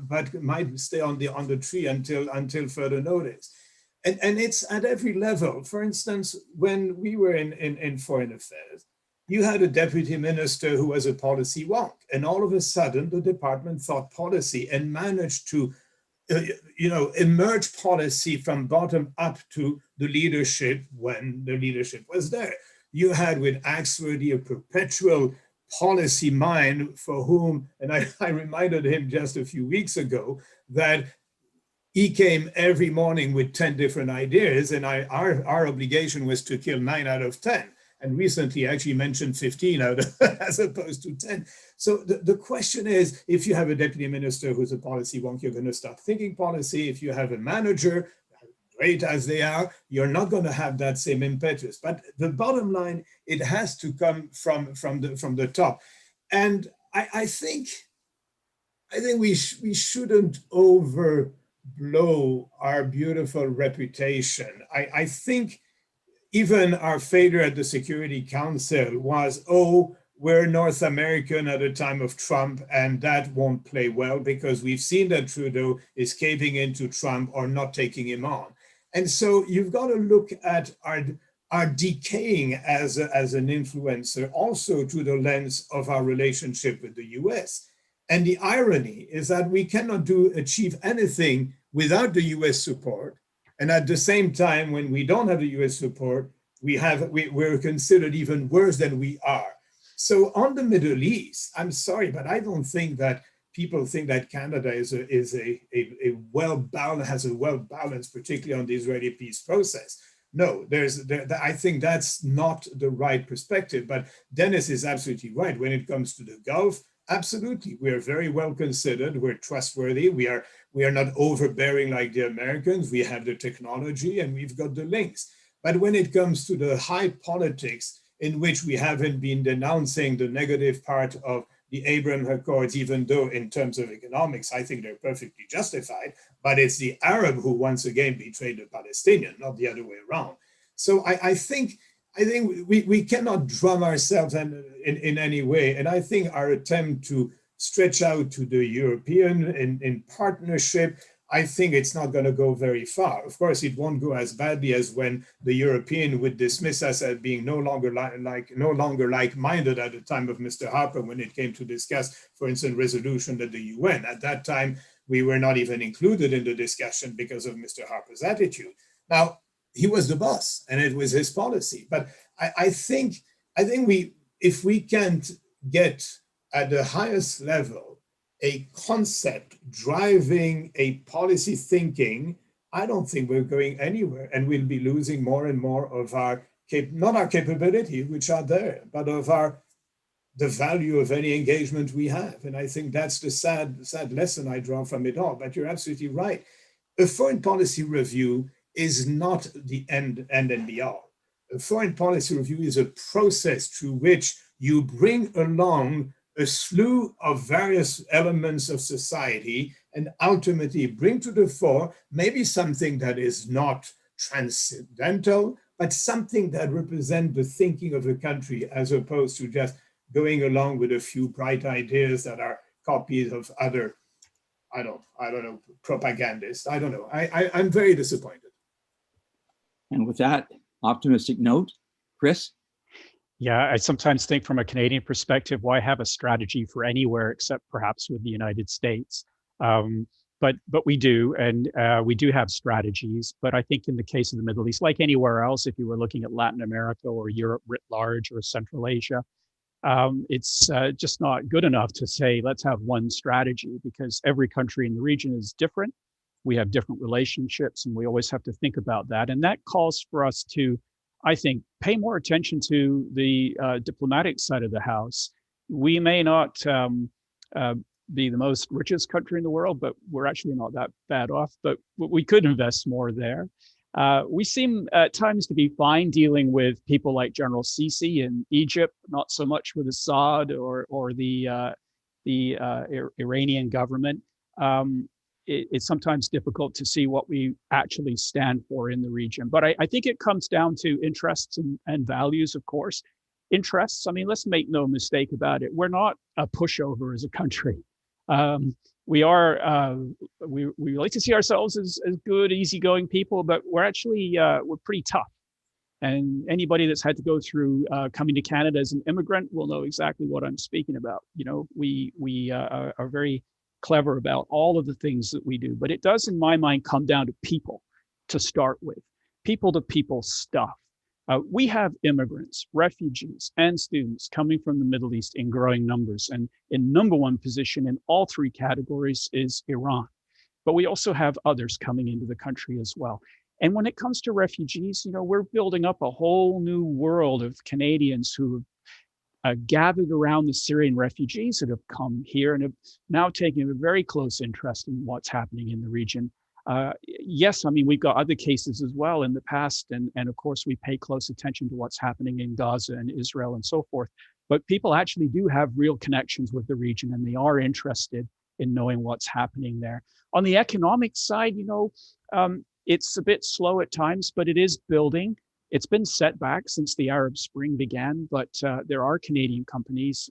but might stay on the tree until further notice. And it's at every level. For instance, when we were in Foreign Affairs, you had a deputy minister who was a policy wonk. And all of a sudden the department thought policy and managed to emerge policy from bottom up to the leadership when the leadership was there. You had with Axworthy a perpetual policy mind for whom, and I reminded him just a few weeks ago that he came every morning with 10 different ideas, and our obligation was to kill 9 out of 10. And recently actually mentioned 15 out of, as opposed to 10. So the question is, if you have a deputy minister who's a policy wonk, you're going to start thinking policy. If you have a manager, great as they are, you're not going to have that same impetus. But the bottom line, it has to come from the top. And I think we shouldn't overblow our beautiful reputation. I think even our failure at the Security Council was, we're North American at the time of Trump, and that won't play well because we've seen that Trudeau is caving into Trump or not taking him on. And so you've got to look at our decaying as an influencer also through the lens of our relationship with the US. And the irony is that we cannot achieve anything without the US support. And at the same time, when we don't have the US support, we're considered even worse than we are. So on the Middle East, I'm sorry, but I don't think that people think that Canada has a well-balanced, particularly on the Israeli peace process. No, I think that's not the right perspective. But Dennis is absolutely right. When it comes to the Gulf, absolutely, we are very well considered. We're trustworthy. We are not overbearing like the Americans. We have the technology and we've got the links. But when it comes to the high politics, in which we haven't been denouncing the negative part of the Abraham Accords, even though in terms of economics, I think they're perfectly justified, but it's the Arab who once again betrayed the Palestinian, not the other way around. So I think we cannot drum ourselves in any way. And I think our attempt to stretch out to the European in partnership, I think it's not going to go very far. Of course, it won't go as badly as when the European would dismiss us as being no longer like-minded at the time of Mr. Harper when it came to discuss, for instance, resolution at the UN. At that time, we were not even included in the discussion because of Mr. Harper's attitude. Now, he was the boss and it was his policy. But I think if we can't get at the highest level a concept driving a policy thinking, I don't think we're going anywhere, and we'll be losing more and more of not our capability, which are there, but of the value of any engagement we have. And I think that's the sad lesson I draw from it all. But you're absolutely right. A foreign policy review is not the end and be all. A foreign policy review is a process through which you bring along a slew of various elements of society and ultimately bring to the fore maybe something that is not transcendental, but something that represents the thinking of the country, as opposed to just going along with a few bright ideas that are copies of other, I don't know, propagandists. I don't know. I'm very disappointed. And with that optimistic note, Chris? Yeah, I sometimes think from a Canadian perspective, why have a strategy for anywhere except perhaps with the United States? But we do, and we do have strategies. But I think in the case of the Middle East, like anywhere else, if you were looking at Latin America or Europe writ large or Central Asia, it's just not good enough to say, let's have one strategy, because every country in the region is different. We have different relationships, and we always have to think about that. And that calls for us to, I think, pay more attention to the diplomatic side of the house. We may not be the most richest country in the world, but we're actually not that bad off, but we could invest more there. We seem at times to be fine dealing with people like General Sisi in Egypt, not so much with Assad or the Iranian government. It's sometimes difficult to see what we actually stand for in the region. But I think it comes down to interests and values, of course. Interests, I mean, let's make no mistake about it. We're not a pushover as a country. We like to see ourselves as good, easygoing people, but we're actually, we're pretty tough. And anybody that's had to go through coming to Canada as an immigrant will know exactly what I'm speaking about. You know, we are very clever about all of the things that we do, but it does, in my mind, come down to people to start with, people to people stuff. We have immigrants, refugees, and students coming from the Middle East in growing numbers, and in number one position in all three categories is Iran. But we also have others coming into the country as well. And when it comes to refugees, you know, we're building up a whole new world of Canadians who have gathered around the Syrian refugees that have come here and have now taken a very close interest in what's happening in the region. Yes, I mean, we've got other cases as well in the past, and of course we pay close attention to what's happening in Gaza and Israel and so forth, but people actually do have real connections with the region, and they are interested in knowing what's happening there. On the economic side, you know, it's a bit slow at times, but it is building. It's been set back since the Arab Spring began, but there are Canadian companies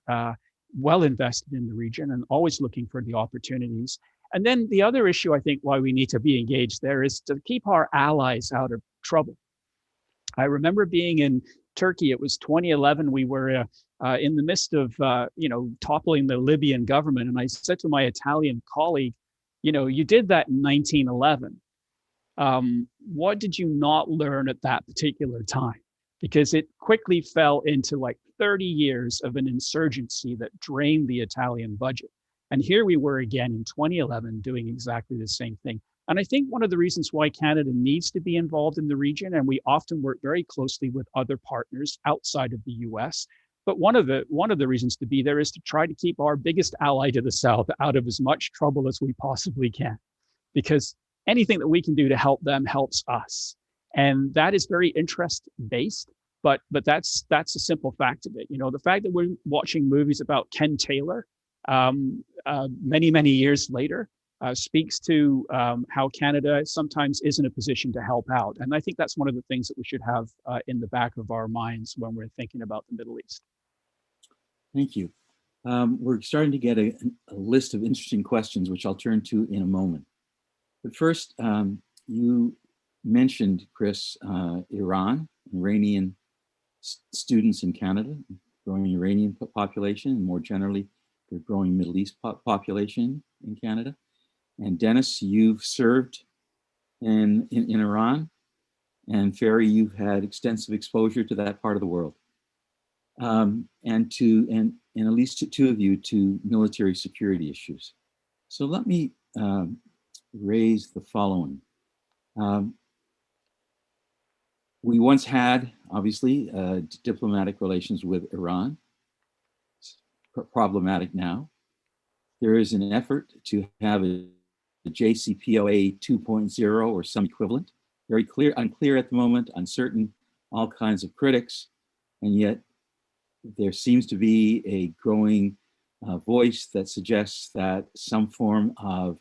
well invested in the region and always looking for the opportunities. And then the other issue, I think, why we need to be engaged there is to keep our allies out of trouble. I remember being in Turkey, it was 2011, we were in the midst of, you know, toppling the Libyan government. And I said to my Italian colleague, you know, you did that in 1911. What did you not learn at that particular time? Because it quickly fell into like 30 years of an insurgency that drained the Italian budget. And here we were again in 2011 doing exactly the same thing. And I think one of the reasons why Canada needs to be involved in the region, and we often work very closely with other partners outside of the US, but one of the reasons to be there is to try to keep our biggest ally to the south out of as much trouble as we possibly can. Because anything that we can do to help them helps us. And that is very interest-based, but that's a simple fact of it. You know, the fact that we're watching movies about Ken Taylor many years later speaks to how Canada sometimes is in a position to help out. And I think that's one of the things that we should have in the back of our minds when we're thinking about the Middle East. Thank you. We're starting to get a list of interesting questions, which I'll turn to in a moment. But first, you mentioned, Chris, Iranian students in Canada, growing Iranian population, and more generally, the growing Middle East population in Canada. And Dennis, you've served in Iran, and Ferry, you've had extensive exposure to that part of the world. And at least two of you to military security issues. So let me raise the following. We once had, obviously, diplomatic relations with Iran. It's problematic now. There is an effort to have a JCPOA 2.0 or some equivalent. Very unclear at the moment, uncertain, all kinds of critics, and yet there seems to be a growing voice that suggests that some form of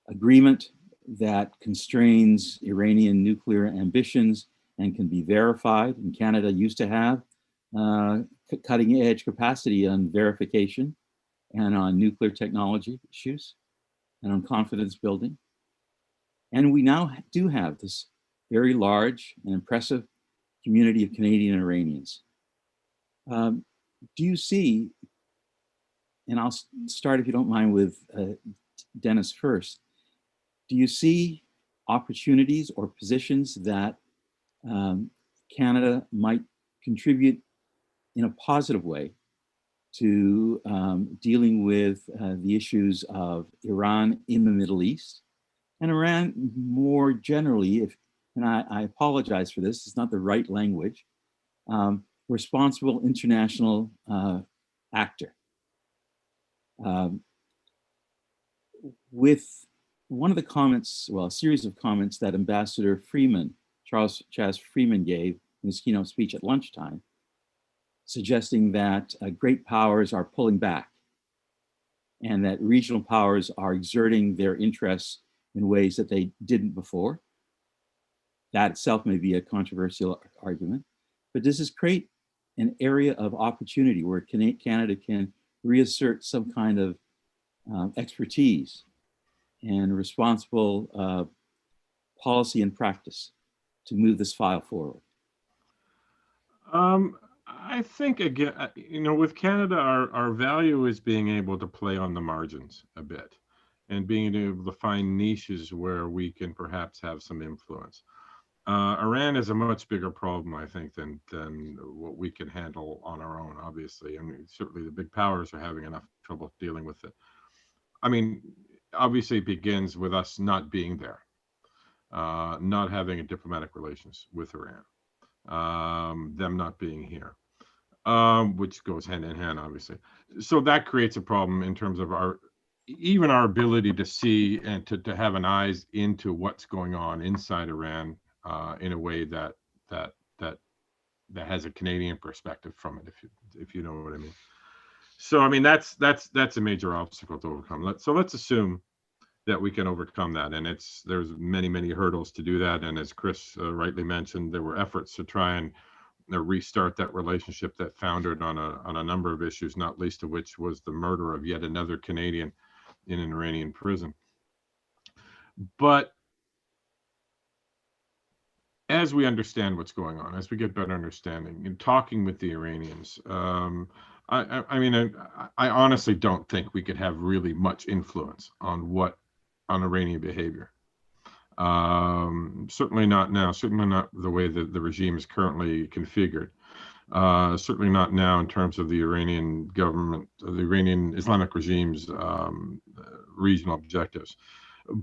agreement that constrains Iranian nuclear ambitions and can be verified. And Canada used to have cutting edge capacity on verification and on nuclear technology issues and on confidence building. And we now do have this very large and impressive community of Canadian Iranians. Do you see, and I'll start if you don't mind with Dennis first, do you see opportunities or positions that Canada might contribute in a positive way to dealing with the issues of Iran in the Middle East and Iran more generally, and I apologize for this, it's not the right language, responsible international actor. With one of the comments, well, a series of comments that Ambassador Freeman, Charles Chaz Freeman gave in his keynote speech at lunchtime, suggesting that great powers are pulling back and that regional powers are exerting their interests in ways that they didn't before. That itself may be a controversial argument, but does this create an area of opportunity where Canada can reassert some kind of expertise and responsible policy and practice to move this file forward? I think, again, with Canada, our value is being able to play on the margins a bit and being able to find niches where we can perhaps have some influence. Iran is a much bigger problem, I think, than what we can handle on our own, obviously. I mean, certainly the big powers are having enough trouble dealing with it. I mean, obviously it begins with us not being there, not having a diplomatic relations with Iran, them not being here, which goes hand in hand, obviously. So that creates a problem in terms of even our ability to see and to have an eyes into what's going on inside Iran in a way that has a Canadian perspective from it, if you know what I mean. So I mean that's a major obstacle to overcome. So let's assume that we can overcome that, and there's many hurdles to do that. And as Chris rightly mentioned, there were efforts to try and restart that relationship that foundered on a number of issues, not least of which was the murder of yet another Canadian in an Iranian prison. But as we understand what's going on, as we get better understanding, in talking with the Iranians, I mean, I honestly don't think we could have really much influence on Iranian behavior. Certainly not now, certainly not the way that the regime is currently configured. Certainly not now in terms of the Iranian government, the Iranian Islamic regime's regional objectives.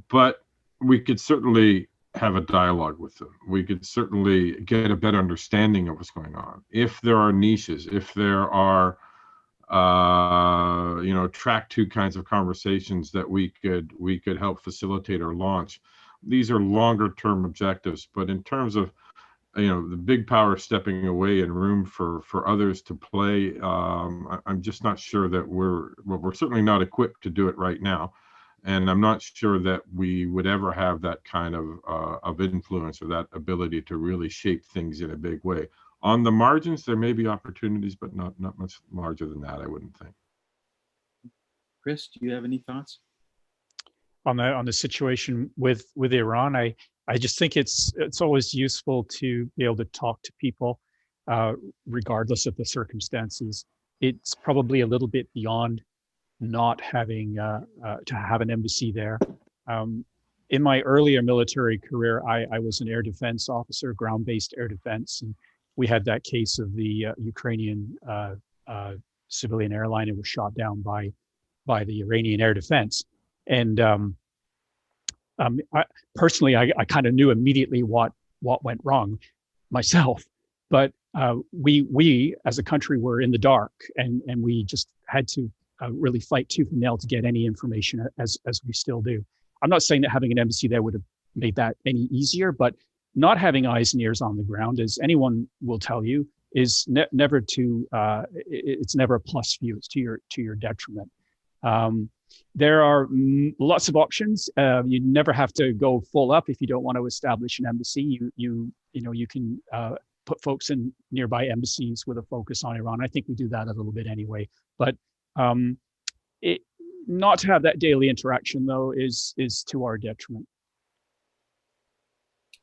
But we could certainly have a dialogue with them. We could certainly get a better understanding of what's going on. If there are niches, if there are track 2 kinds of conversations that we could help facilitate or launch. These are longer term objectives, but in terms of the big power stepping away and room for others to play, I'm just not sure that we're certainly not equipped to do it right now, and I'm not sure that we would ever have that kind of influence or that ability to really shape things in a big way. On the margins, there may be opportunities, but not much larger than that, I wouldn't think. Chris, do you have any thoughts? On the situation with Iran, I just think it's always useful to be able to talk to people, regardless of the circumstances. It's probably a little bit beyond not having to have an embassy there. In my earlier military career, I was an air defense officer, ground-based air defense, and we had that case of the Ukrainian civilian airline. It was shot down by the Iranian air defense. And I kind of knew immediately what went wrong myself. But we as a country were in the dark, and we just had to really fight tooth and nail to get any information, as we still do. I'm not saying that having an embassy there would have made that any easier, but not having eyes and ears on the ground, as anyone will tell you, is never to, it's never a plus for you, it's to your detriment. There are lots of options. You never have to go full up if you don't want to establish an embassy. You can put folks in nearby embassies with a focus on Iran. I think we do that a little bit anyway. But not to have that daily interaction, though, is to our detriment.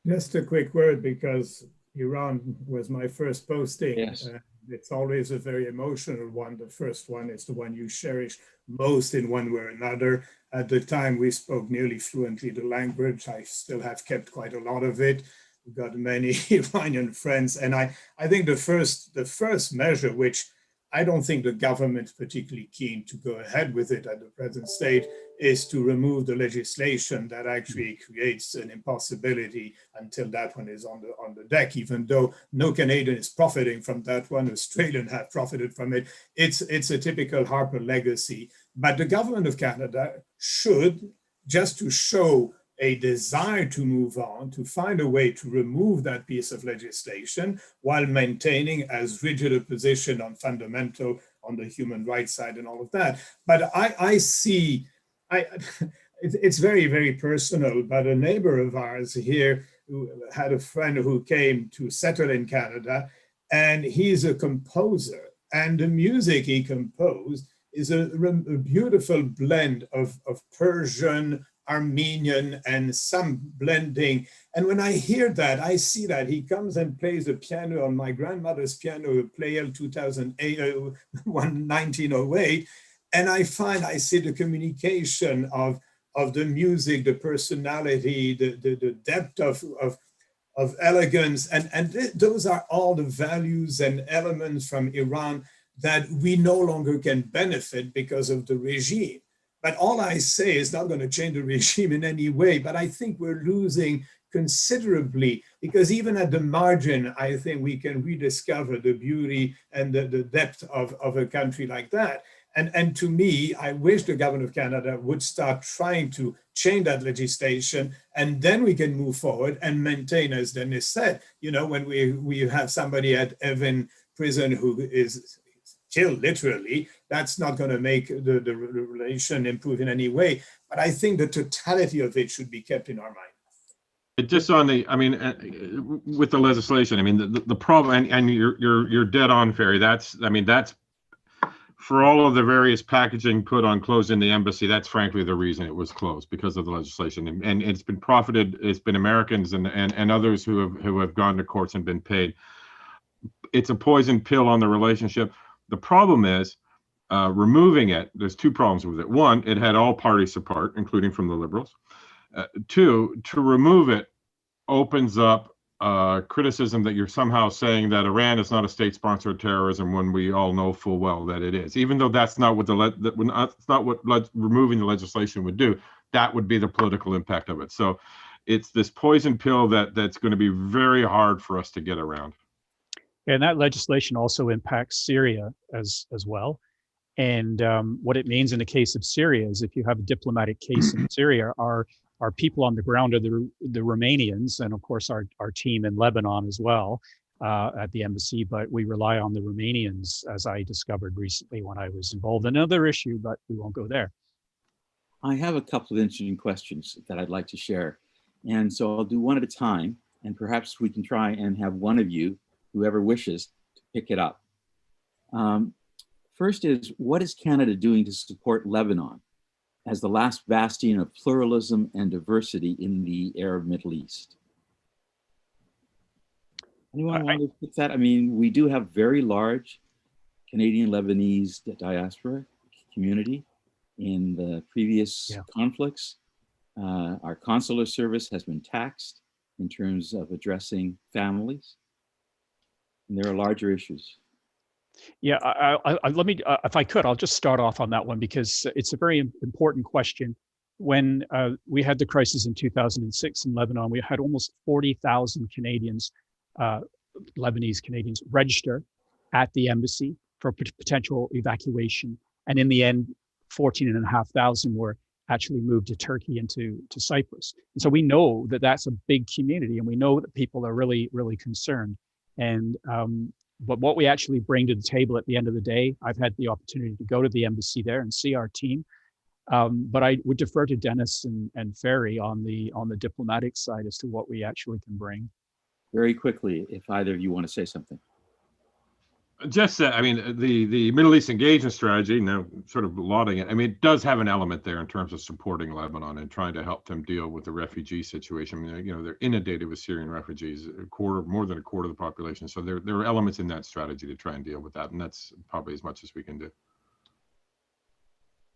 Just a quick word, because Iran was my first posting. Yes. It's always a very emotional one. The first one is the one you cherish most in one way or another. At the time, we spoke nearly fluently the language. I still have kept quite a lot of it. We've got many Iranian friends. And I think the first measure, which I don't think the government's particularly keen to go ahead with it at the present state, is to remove the legislation that actually creates an impossibility until that one is on the deck, even though no Canadian is profiting from that one. Australians have profited from it. It's a typical Harper legacy. But the government of Canada should, just to show a desire to move on, to find a way to remove that piece of legislation while maintaining as rigid a position on fundamental, on the human rights side and all of that. But I see, it's very, very personal, but a neighbor of ours here who had a friend who came to settle in Canada, and he's a composer, and the music he composed is a beautiful blend of Persian, Armenian, and some blending. And when I hear that, I see that he comes and plays the piano on my grandmother's piano, Play-El 1908, and I see the communication of the music, the personality, the depth of elegance, and those are all the values and elements from Iran that we no longer can benefit because of the regime. But all I say is not going to change the regime in any way, but I think we're losing considerably, because even at the margin, I think we can rediscover the beauty and the depth of a country like that. And to me, I wish the government of Canada would start trying to change that legislation, and then we can move forward and maintain, as Dennis said, when we have somebody at Evin prison who is killed literally, that's not going to make the relation improve in any way. But I think the totality of it should be kept in our mind. Just on the, with the legislation, the problem, and you're dead on, Ferry. That's for all of the various packaging put on closing the embassy. That's frankly the reason it was closed, because of the legislation, and it's been profited. It's been Americans and others who have gone to courts and been paid. It's a poison pill on the relationship. The problem is removing it. There's two problems with it. One, it had all party support, including from the Liberals. Two, to remove it opens up criticism that you're somehow saying that Iran is not a state sponsor of terrorism, when we all know full well that it is. Even though that's not what removing the legislation would do. That would be the political impact of it. So it's this poison pill that's going to be very hard for us to get around. And that legislation also impacts Syria as well. And what it means in the case of Syria is, if you have a diplomatic case in Syria, our people on the ground are the Romanians, and of course our team in Lebanon as well at the embassy, but we rely on the Romanians, as I discovered recently when I was involved in another issue, but we won't go there. I have a couple of interesting questions that I'd like to share. And so I'll do one at a time, and perhaps we can try and have one of you, whoever wishes, to pick it up. First is, what is Canada doing to support Lebanon as the last bastion of pluralism and diversity in the Arab Middle East? Anyone want to pick that? We do have very large Canadian Lebanese diaspora community in the previous conflicts. Our consular service has been taxed in terms of addressing families. And there are larger issues. Yeah, let me, if I could, I'll just start off on that one, because it's a very important question. When we had the crisis in 2006 in Lebanon, we had almost 40,000 Canadians, Lebanese Canadians, register at the embassy for potential evacuation. And in the end, 14,500 were actually moved to Turkey and to Cyprus. And so we know that that's a big community, and we know that people are really, really concerned. And but what we actually bring to the table at the end of the day, I've had the opportunity to go to the embassy there and see our team. But I would defer to Dennis and Ferry on the diplomatic side as to what we actually can bring. Very quickly, if either of you want to say something. Just I mean, the Middle East engagement strategy, now sort of lauding it, I mean, it does have an element there in terms of supporting Lebanon and trying to help them deal with the refugee situation. I mean, you know, they're inundated with Syrian refugees, more than a quarter of the population. So there are elements in that strategy to try and deal with that, and that's probably as much as we can do.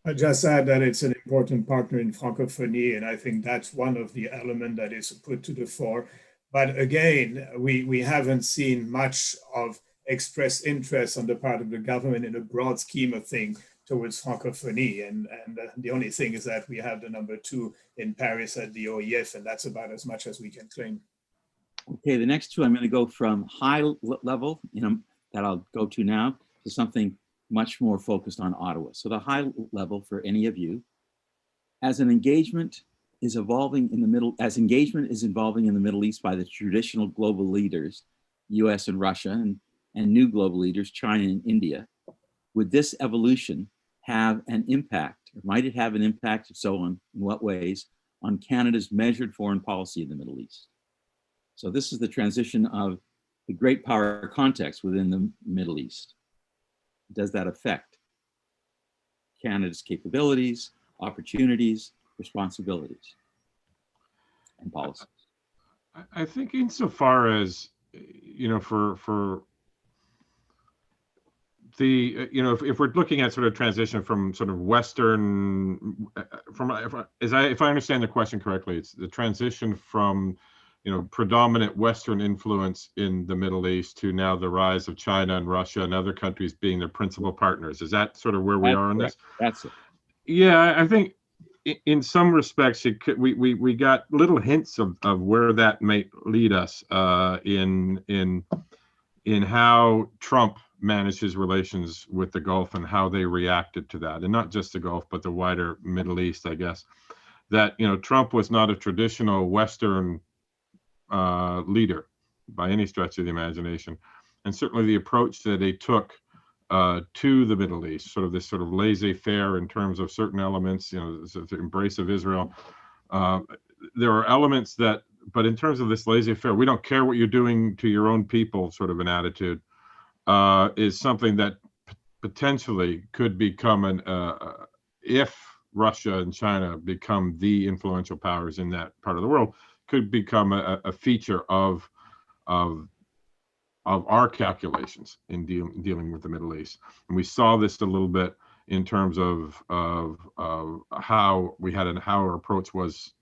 I just add that it's an important partner in Francophonie, and I think that's one of the elements that is put to the fore. But again, we haven't seen much of express interest on the part of the government in a broad scheme of things towards Francophonie. And the only thing is that we have the #2 in Paris at the OEF, and that's about as much as we can claim. Okay, the next two, I'm going to go from high level, that I'll go to now, to something much more focused on Ottawa. So the high level for any of you, as engagement is evolving in the Middle East by the traditional global leaders, US and Russia, and new global leaders, China and India, would this evolution have an impact, or might it have an impact, if so, on in what ways, on Canada's measured foreign policy in the Middle East? So this is the transition of the great power context within the Middle East. Does that affect Canada's capabilities, opportunities, responsibilities, and policies? I think insofar as, you know, for the, you know, if we're looking at sort of transition from sort of Western, if I understand the question correctly, it's the transition from, you know, predominant Western influence in the Middle East to now the rise of China and Russia and other countries being their principal partners. Is that sort of where we are on this? That's it. Yeah, I think in some respects, we got little hints of where that might lead us in how Trump managed his relations with the Gulf and how they reacted to that, and not just the Gulf, but the wider Middle East, I guess. That, you know, Trump was not a traditional Western leader by any stretch of the imagination, and certainly the approach that they took to the Middle East, sort of this sort of laissez-faire in terms of certain elements, you know, the embrace of Israel. There are elements that, but in terms of this laissez-faire, we don't care what you're doing to your own people, sort of an attitude, is something that potentially could become if Russia and China become the influential powers in that part of the world, could become a feature of our calculations in dealing with the Middle East. And we saw this a little bit in terms of how we had and how our approach was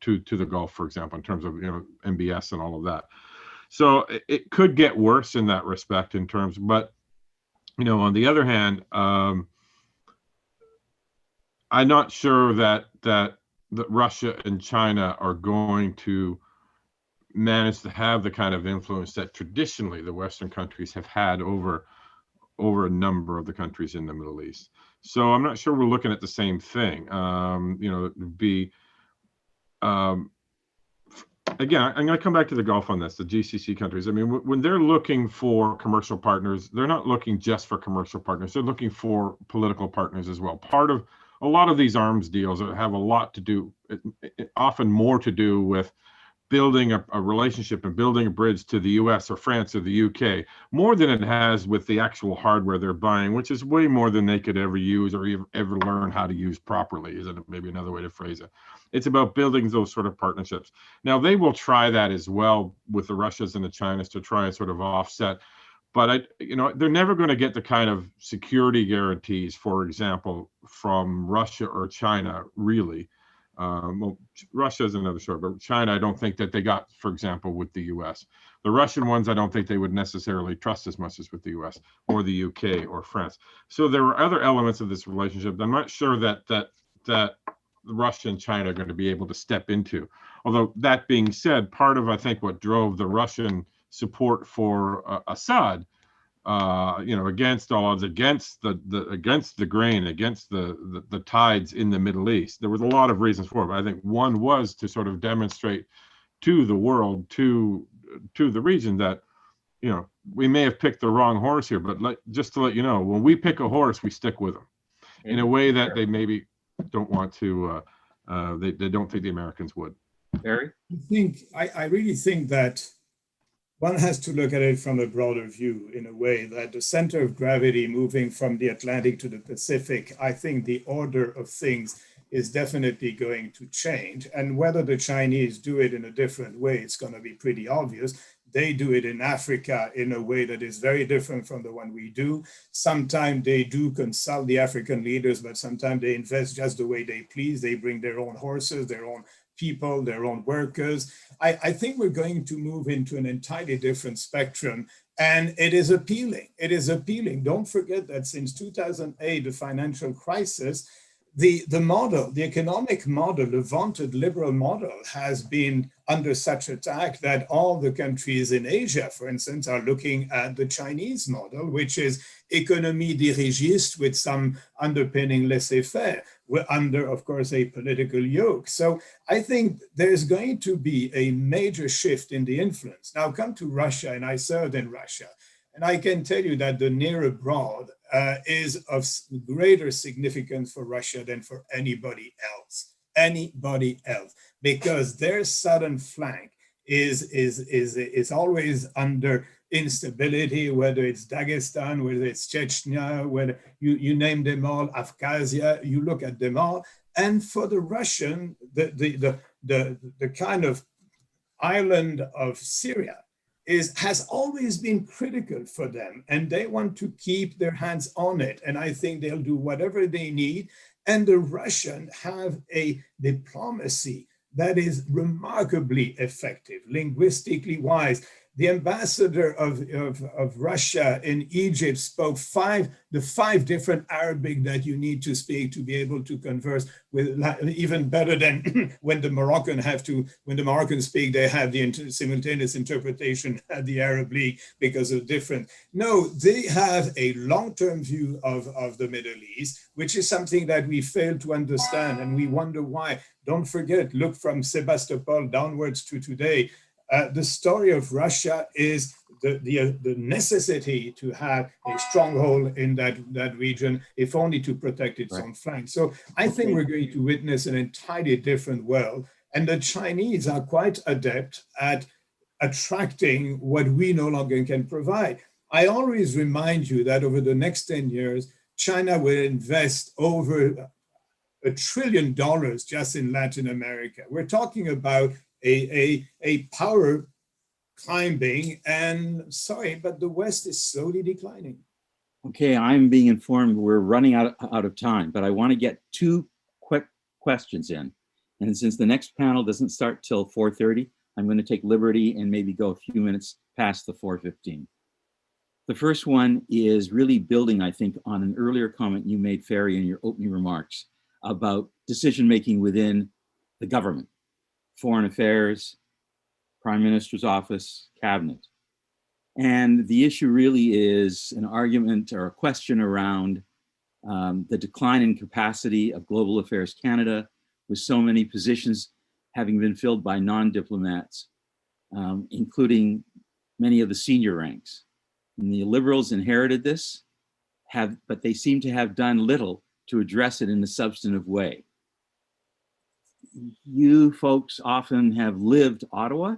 to the Gulf, for example, in terms of, you know, MBS and all of that. So it could get worse in that respect in terms, but, you know, on the other hand, I'm not sure that Russia and China are going to manage to have the kind of influence that traditionally the Western countries have had over a number of the countries in the Middle East. So I'm not sure we're looking at the same thing. You know, it'd be, again, I'm going to come back to the Gulf on this, the GCC countries. I mean, when they're looking for commercial partners, they're not looking just for commercial partners. They're looking for political partners as well. Part of a lot of these arms deals have a lot to do, often more to do with building a relationship and building a bridge to the US or France or the UK, more than it has with the actual hardware they're buying, which is way more than they could ever use or ever learn how to use properly, is maybe another way to phrase it. It's about building those sort of partnerships. Now, they will try that as well with the Russias and the Chinas to try and sort of offset, but you know, they're never going to get the kind of security guarantees, for example, from Russia or China, really. Well, Russia is another story, but China, I don't think that they got, for example, with the US. The Russian ones, I don't think they would necessarily trust as much as with the US or the UK or France. So there were other elements of this relationship that I'm not sure that Russia and China are going to be able to step into. Although that being said, part of, I think, what drove the Russian support for Assad against all odds, against the grain, against the tides in the Middle East. There was a lot of reasons for it, but I think one was to sort of demonstrate to the world, to the region, that we may have picked the wrong horse here, but just to let you know, when we pick a horse, we stick with them in a way that they maybe don't want to. They don't think the Americans would. Ferry? I really think that one has to look at it from a broader view, in a way that the center of gravity moving from the Atlantic to the Pacific, I think the order of things is definitely going to change. And whether the Chinese do it in a different way, it's going to be pretty obvious. They do it in Africa in a way that is very different from the one we do. Sometimes they do consult the African leaders, but sometimes they invest just the way they please. They bring their own horses, their own people, their own workers. I think we're going to move into an entirely different spectrum, and it is appealing. It is appealing. Don't forget that since 2008, the financial crisis, the model, the economic model, the vaunted liberal model, has been under such attack that all the countries in Asia, for instance, are looking at the Chinese model, which is économie dirigiste with some underpinning laissez-faire. We're under, of course, a political yoke. So I think there's going to be a major shift in the influence. Now come to Russia, and I served in Russia. And I can tell you that the near abroad is of greater significance for Russia than for anybody else, because their southern flank is always under instability, whether it's Dagestan, whether it's Chechnya, whether you name them all, Abkhazia, you look at them all. And for the Russian, the kind of island of Syria has always been critical for them, and they want to keep their hands on it. And I think they'll do whatever they need. And the Russians have a diplomacy that is remarkably effective, linguistically wise. The ambassador of Russia in Egypt spoke the five different Arabic that you need to speak to be able to converse with, even better than when the Moroccans speak, they have the simultaneous interpretation at the Arab League because of different. No, they have a long-term view of the Middle East, which is something that we fail to understand, and we wonder why. Don't forget, look from Sebastopol downwards to today. The story of Russia is the necessity to have a stronghold in that region, if only to protect its own flank. So I think we're going to witness an entirely different world. And the Chinese are quite adept at attracting what we no longer can provide. I always remind you that over the next 10 years, China will invest over $1 trillion just in Latin America. We're talking about a power climbing, and sorry, but the West is slowly declining. Okay, I'm being informed we're running out of time, but I want to get two quick questions in. And since the next panel doesn't start till 4:30, I'm going to take liberty and maybe go a few minutes past the 4:15. The first one is really building, I think, on an earlier comment you made, Ferry, in your opening remarks about decision-making within the government. Foreign Affairs, Prime Minister's office, cabinet. And the issue really is an argument or a question around the decline in capacity of Global Affairs Canada, with so many positions having been filled by non-diplomats, including many of the senior ranks. And the Liberals inherited this, but they seem to have done little to address it in a substantive way. You folks often have lived Ottawa.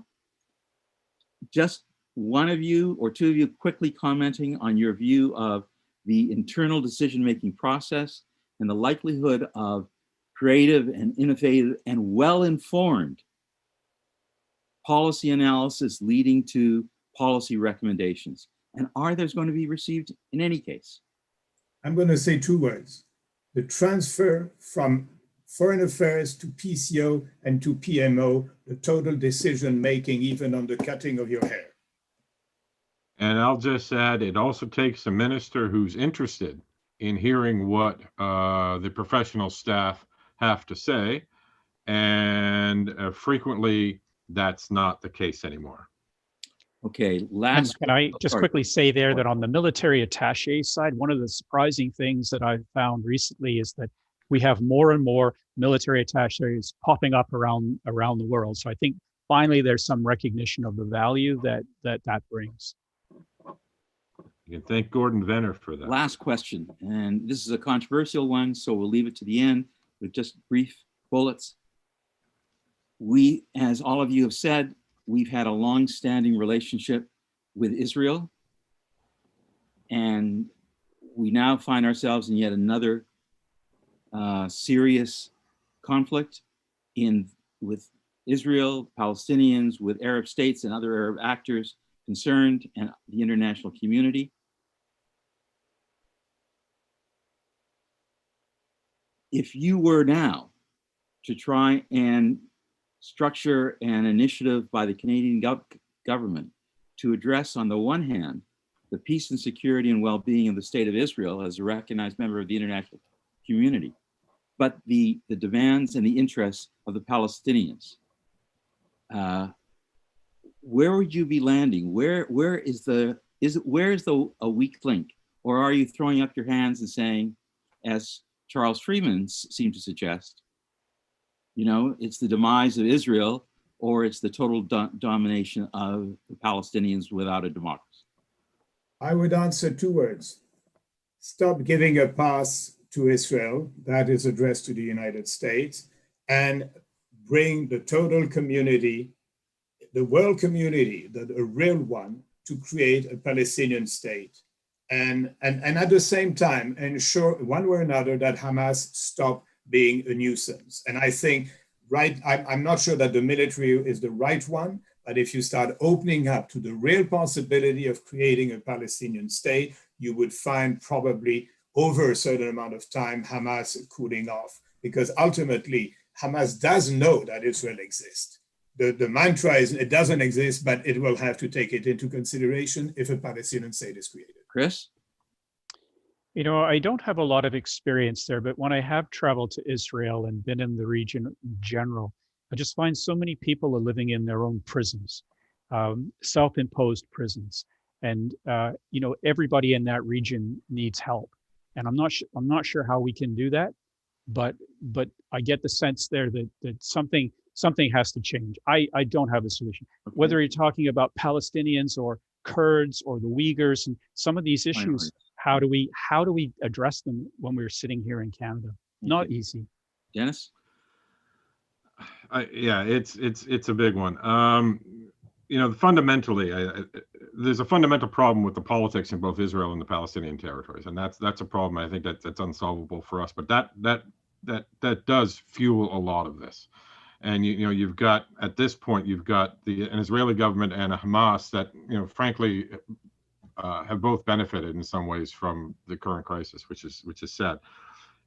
Just one of you or two of you quickly commenting on your view of the internal decision-making process and the likelihood of creative and innovative and well-informed policy analysis leading to policy recommendations. And are those going to be received in any case? I'm going to say two words: the transfer from Foreign Affairs to PCO and to PMO, the total decision-making, even on the cutting of your hair. And I'll just add, it also takes a minister who's interested in hearing what the professional staff have to say. And frequently, that's not the case anymore. Okay, And last. can I just sorry. quickly say there that on the military attaché side, one of the surprising things that I've found recently is that we have more and more military attachés popping up around the world. So I think finally there's some recognition of the value that brings. You can thank Gordon Venner for that. Last question, and this is a controversial one, so we'll leave it to the end with just brief bullets. We, as all of you have said, we've had a long-standing relationship with Israel, and we now find ourselves in yet another serious conflict with Israel, Palestinians, with Arab states and other Arab actors concerned, and the international community. If you were now to try and structure an initiative by the Canadian government to address, on the one hand, the peace and security and well-being of the state of Israel as a recognized member of the international community, but the demands and the interests of the Palestinians, where would you be landing? Where is a weak link? Or are you throwing up your hands and saying, as Charles Freeman seemed to suggest, you know, it's the demise of Israel, or it's the total domination of the Palestinians without a democracy? I would answer two words. Stop giving a pass to Israel, that is addressed to the United States, and bring the total community, the world community, a real one, to create a Palestinian state. And at the same time, ensure one way or another that Hamas stop being a nuisance. And I think, I'm not sure that the military is the right one, but if you start opening up to the real possibility of creating a Palestinian state, you would find probably over a certain amount of time, Hamas cooling off, because ultimately Hamas does know that Israel exists. The mantra is it doesn't exist, but it will have to take it into consideration if a Palestinian state is created. Chris? You know, I don't have a lot of experience there, but when I have traveled to Israel and been in the region in general, I just find so many people are living in their own prisons, self-imposed prisons. And, you know, everybody in that region needs help. And I'm not sure how we can do that, but I get the sense there that something has to change. I don't have a solution. Okay. Whether you're talking about Palestinians or Kurds or the Uyghurs and some of these issues, how do we address them when we're sitting here in Canada? Not easy. Dennis? Yeah, it's a big one. You know, fundamentally, there's a fundamental problem with the politics in both Israel and the Palestinian territories, and that's a problem I think that's unsolvable for us. But that does fuel a lot of this. And you know, you've got at this point you've got an Israeli government and a Hamas that, you know, frankly have both benefited in some ways from the current crisis, which is sad.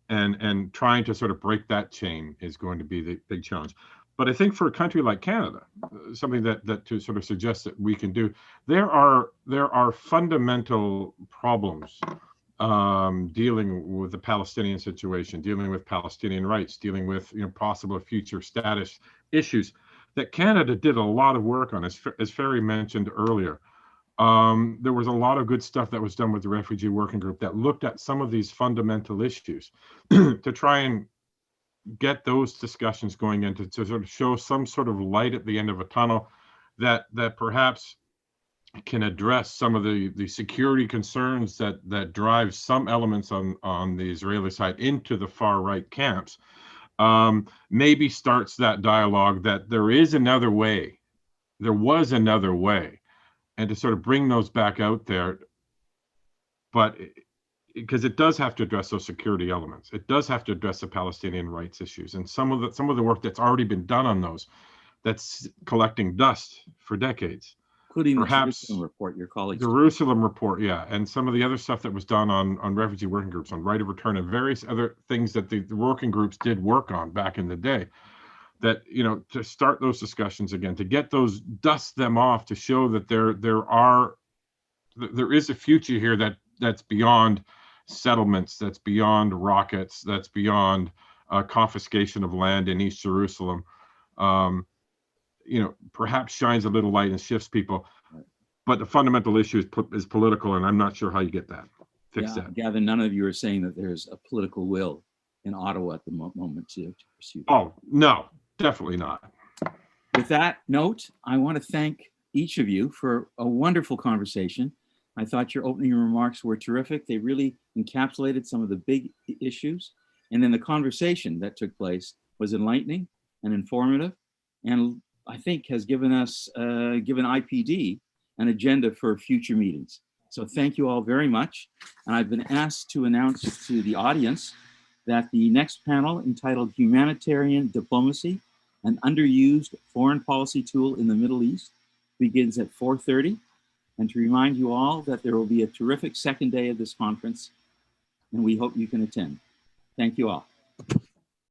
And trying to sort of break that chain is going to be the big challenge. But I think for a country like Canada, something that to sort of suggest that we can do, there are fundamental problems dealing with the Palestinian situation, dealing with Palestinian rights, dealing with, you know, possible future status issues that Canada did a lot of work on, as Ferry mentioned earlier. There was a lot of good stuff that was done with the Refugee Working Group that looked at some of these fundamental issues to try and get those discussions going into to sort of show some sort of light at the end of a tunnel that perhaps can address some of the security concerns that drive some elements on the Israeli side into the far right camps. Maybe starts that dialogue that there is another way, there was another way, and to sort of bring those back out there. But because it does have to address those security elements, it does have to address the Palestinian rights issues, and some of the work that's already been done on those, that's collecting dust for decades. Including perhaps the Jerusalem report, your colleagues. Jerusalem report, yeah, and some of the other stuff that was done on refugee working groups, on right of return, and various other things that the working groups did work on back in the day. That, you know, to start those discussions again, to get those, dust them off, to show that there is a future here that's beyond settlements, that's beyond rockets, that's beyond confiscation of land in East Jerusalem. You know, perhaps shines a little light and shifts people. but the fundamental issue is political, and I'm not sure how you get that fixed. Yeah, Gavin, none of you are saying that there's a political will in Ottawa at the moment to pursue that. Oh, no, definitely not. With that note, I want to thank each of you for a wonderful conversation. I thought your opening remarks were terrific. They really encapsulated some of the big issues. And then the conversation that took place was enlightening and informative, and I think has given us, given IPD an agenda for future meetings. So thank you all very much. And I've been asked to announce to the audience that the next panel, entitled Humanitarian Diplomacy, an Underused Foreign Policy Tool in the Middle East, begins at 4:30. And to remind you all that there will be a terrific second day of this conference, and we hope you can attend. Thank you all.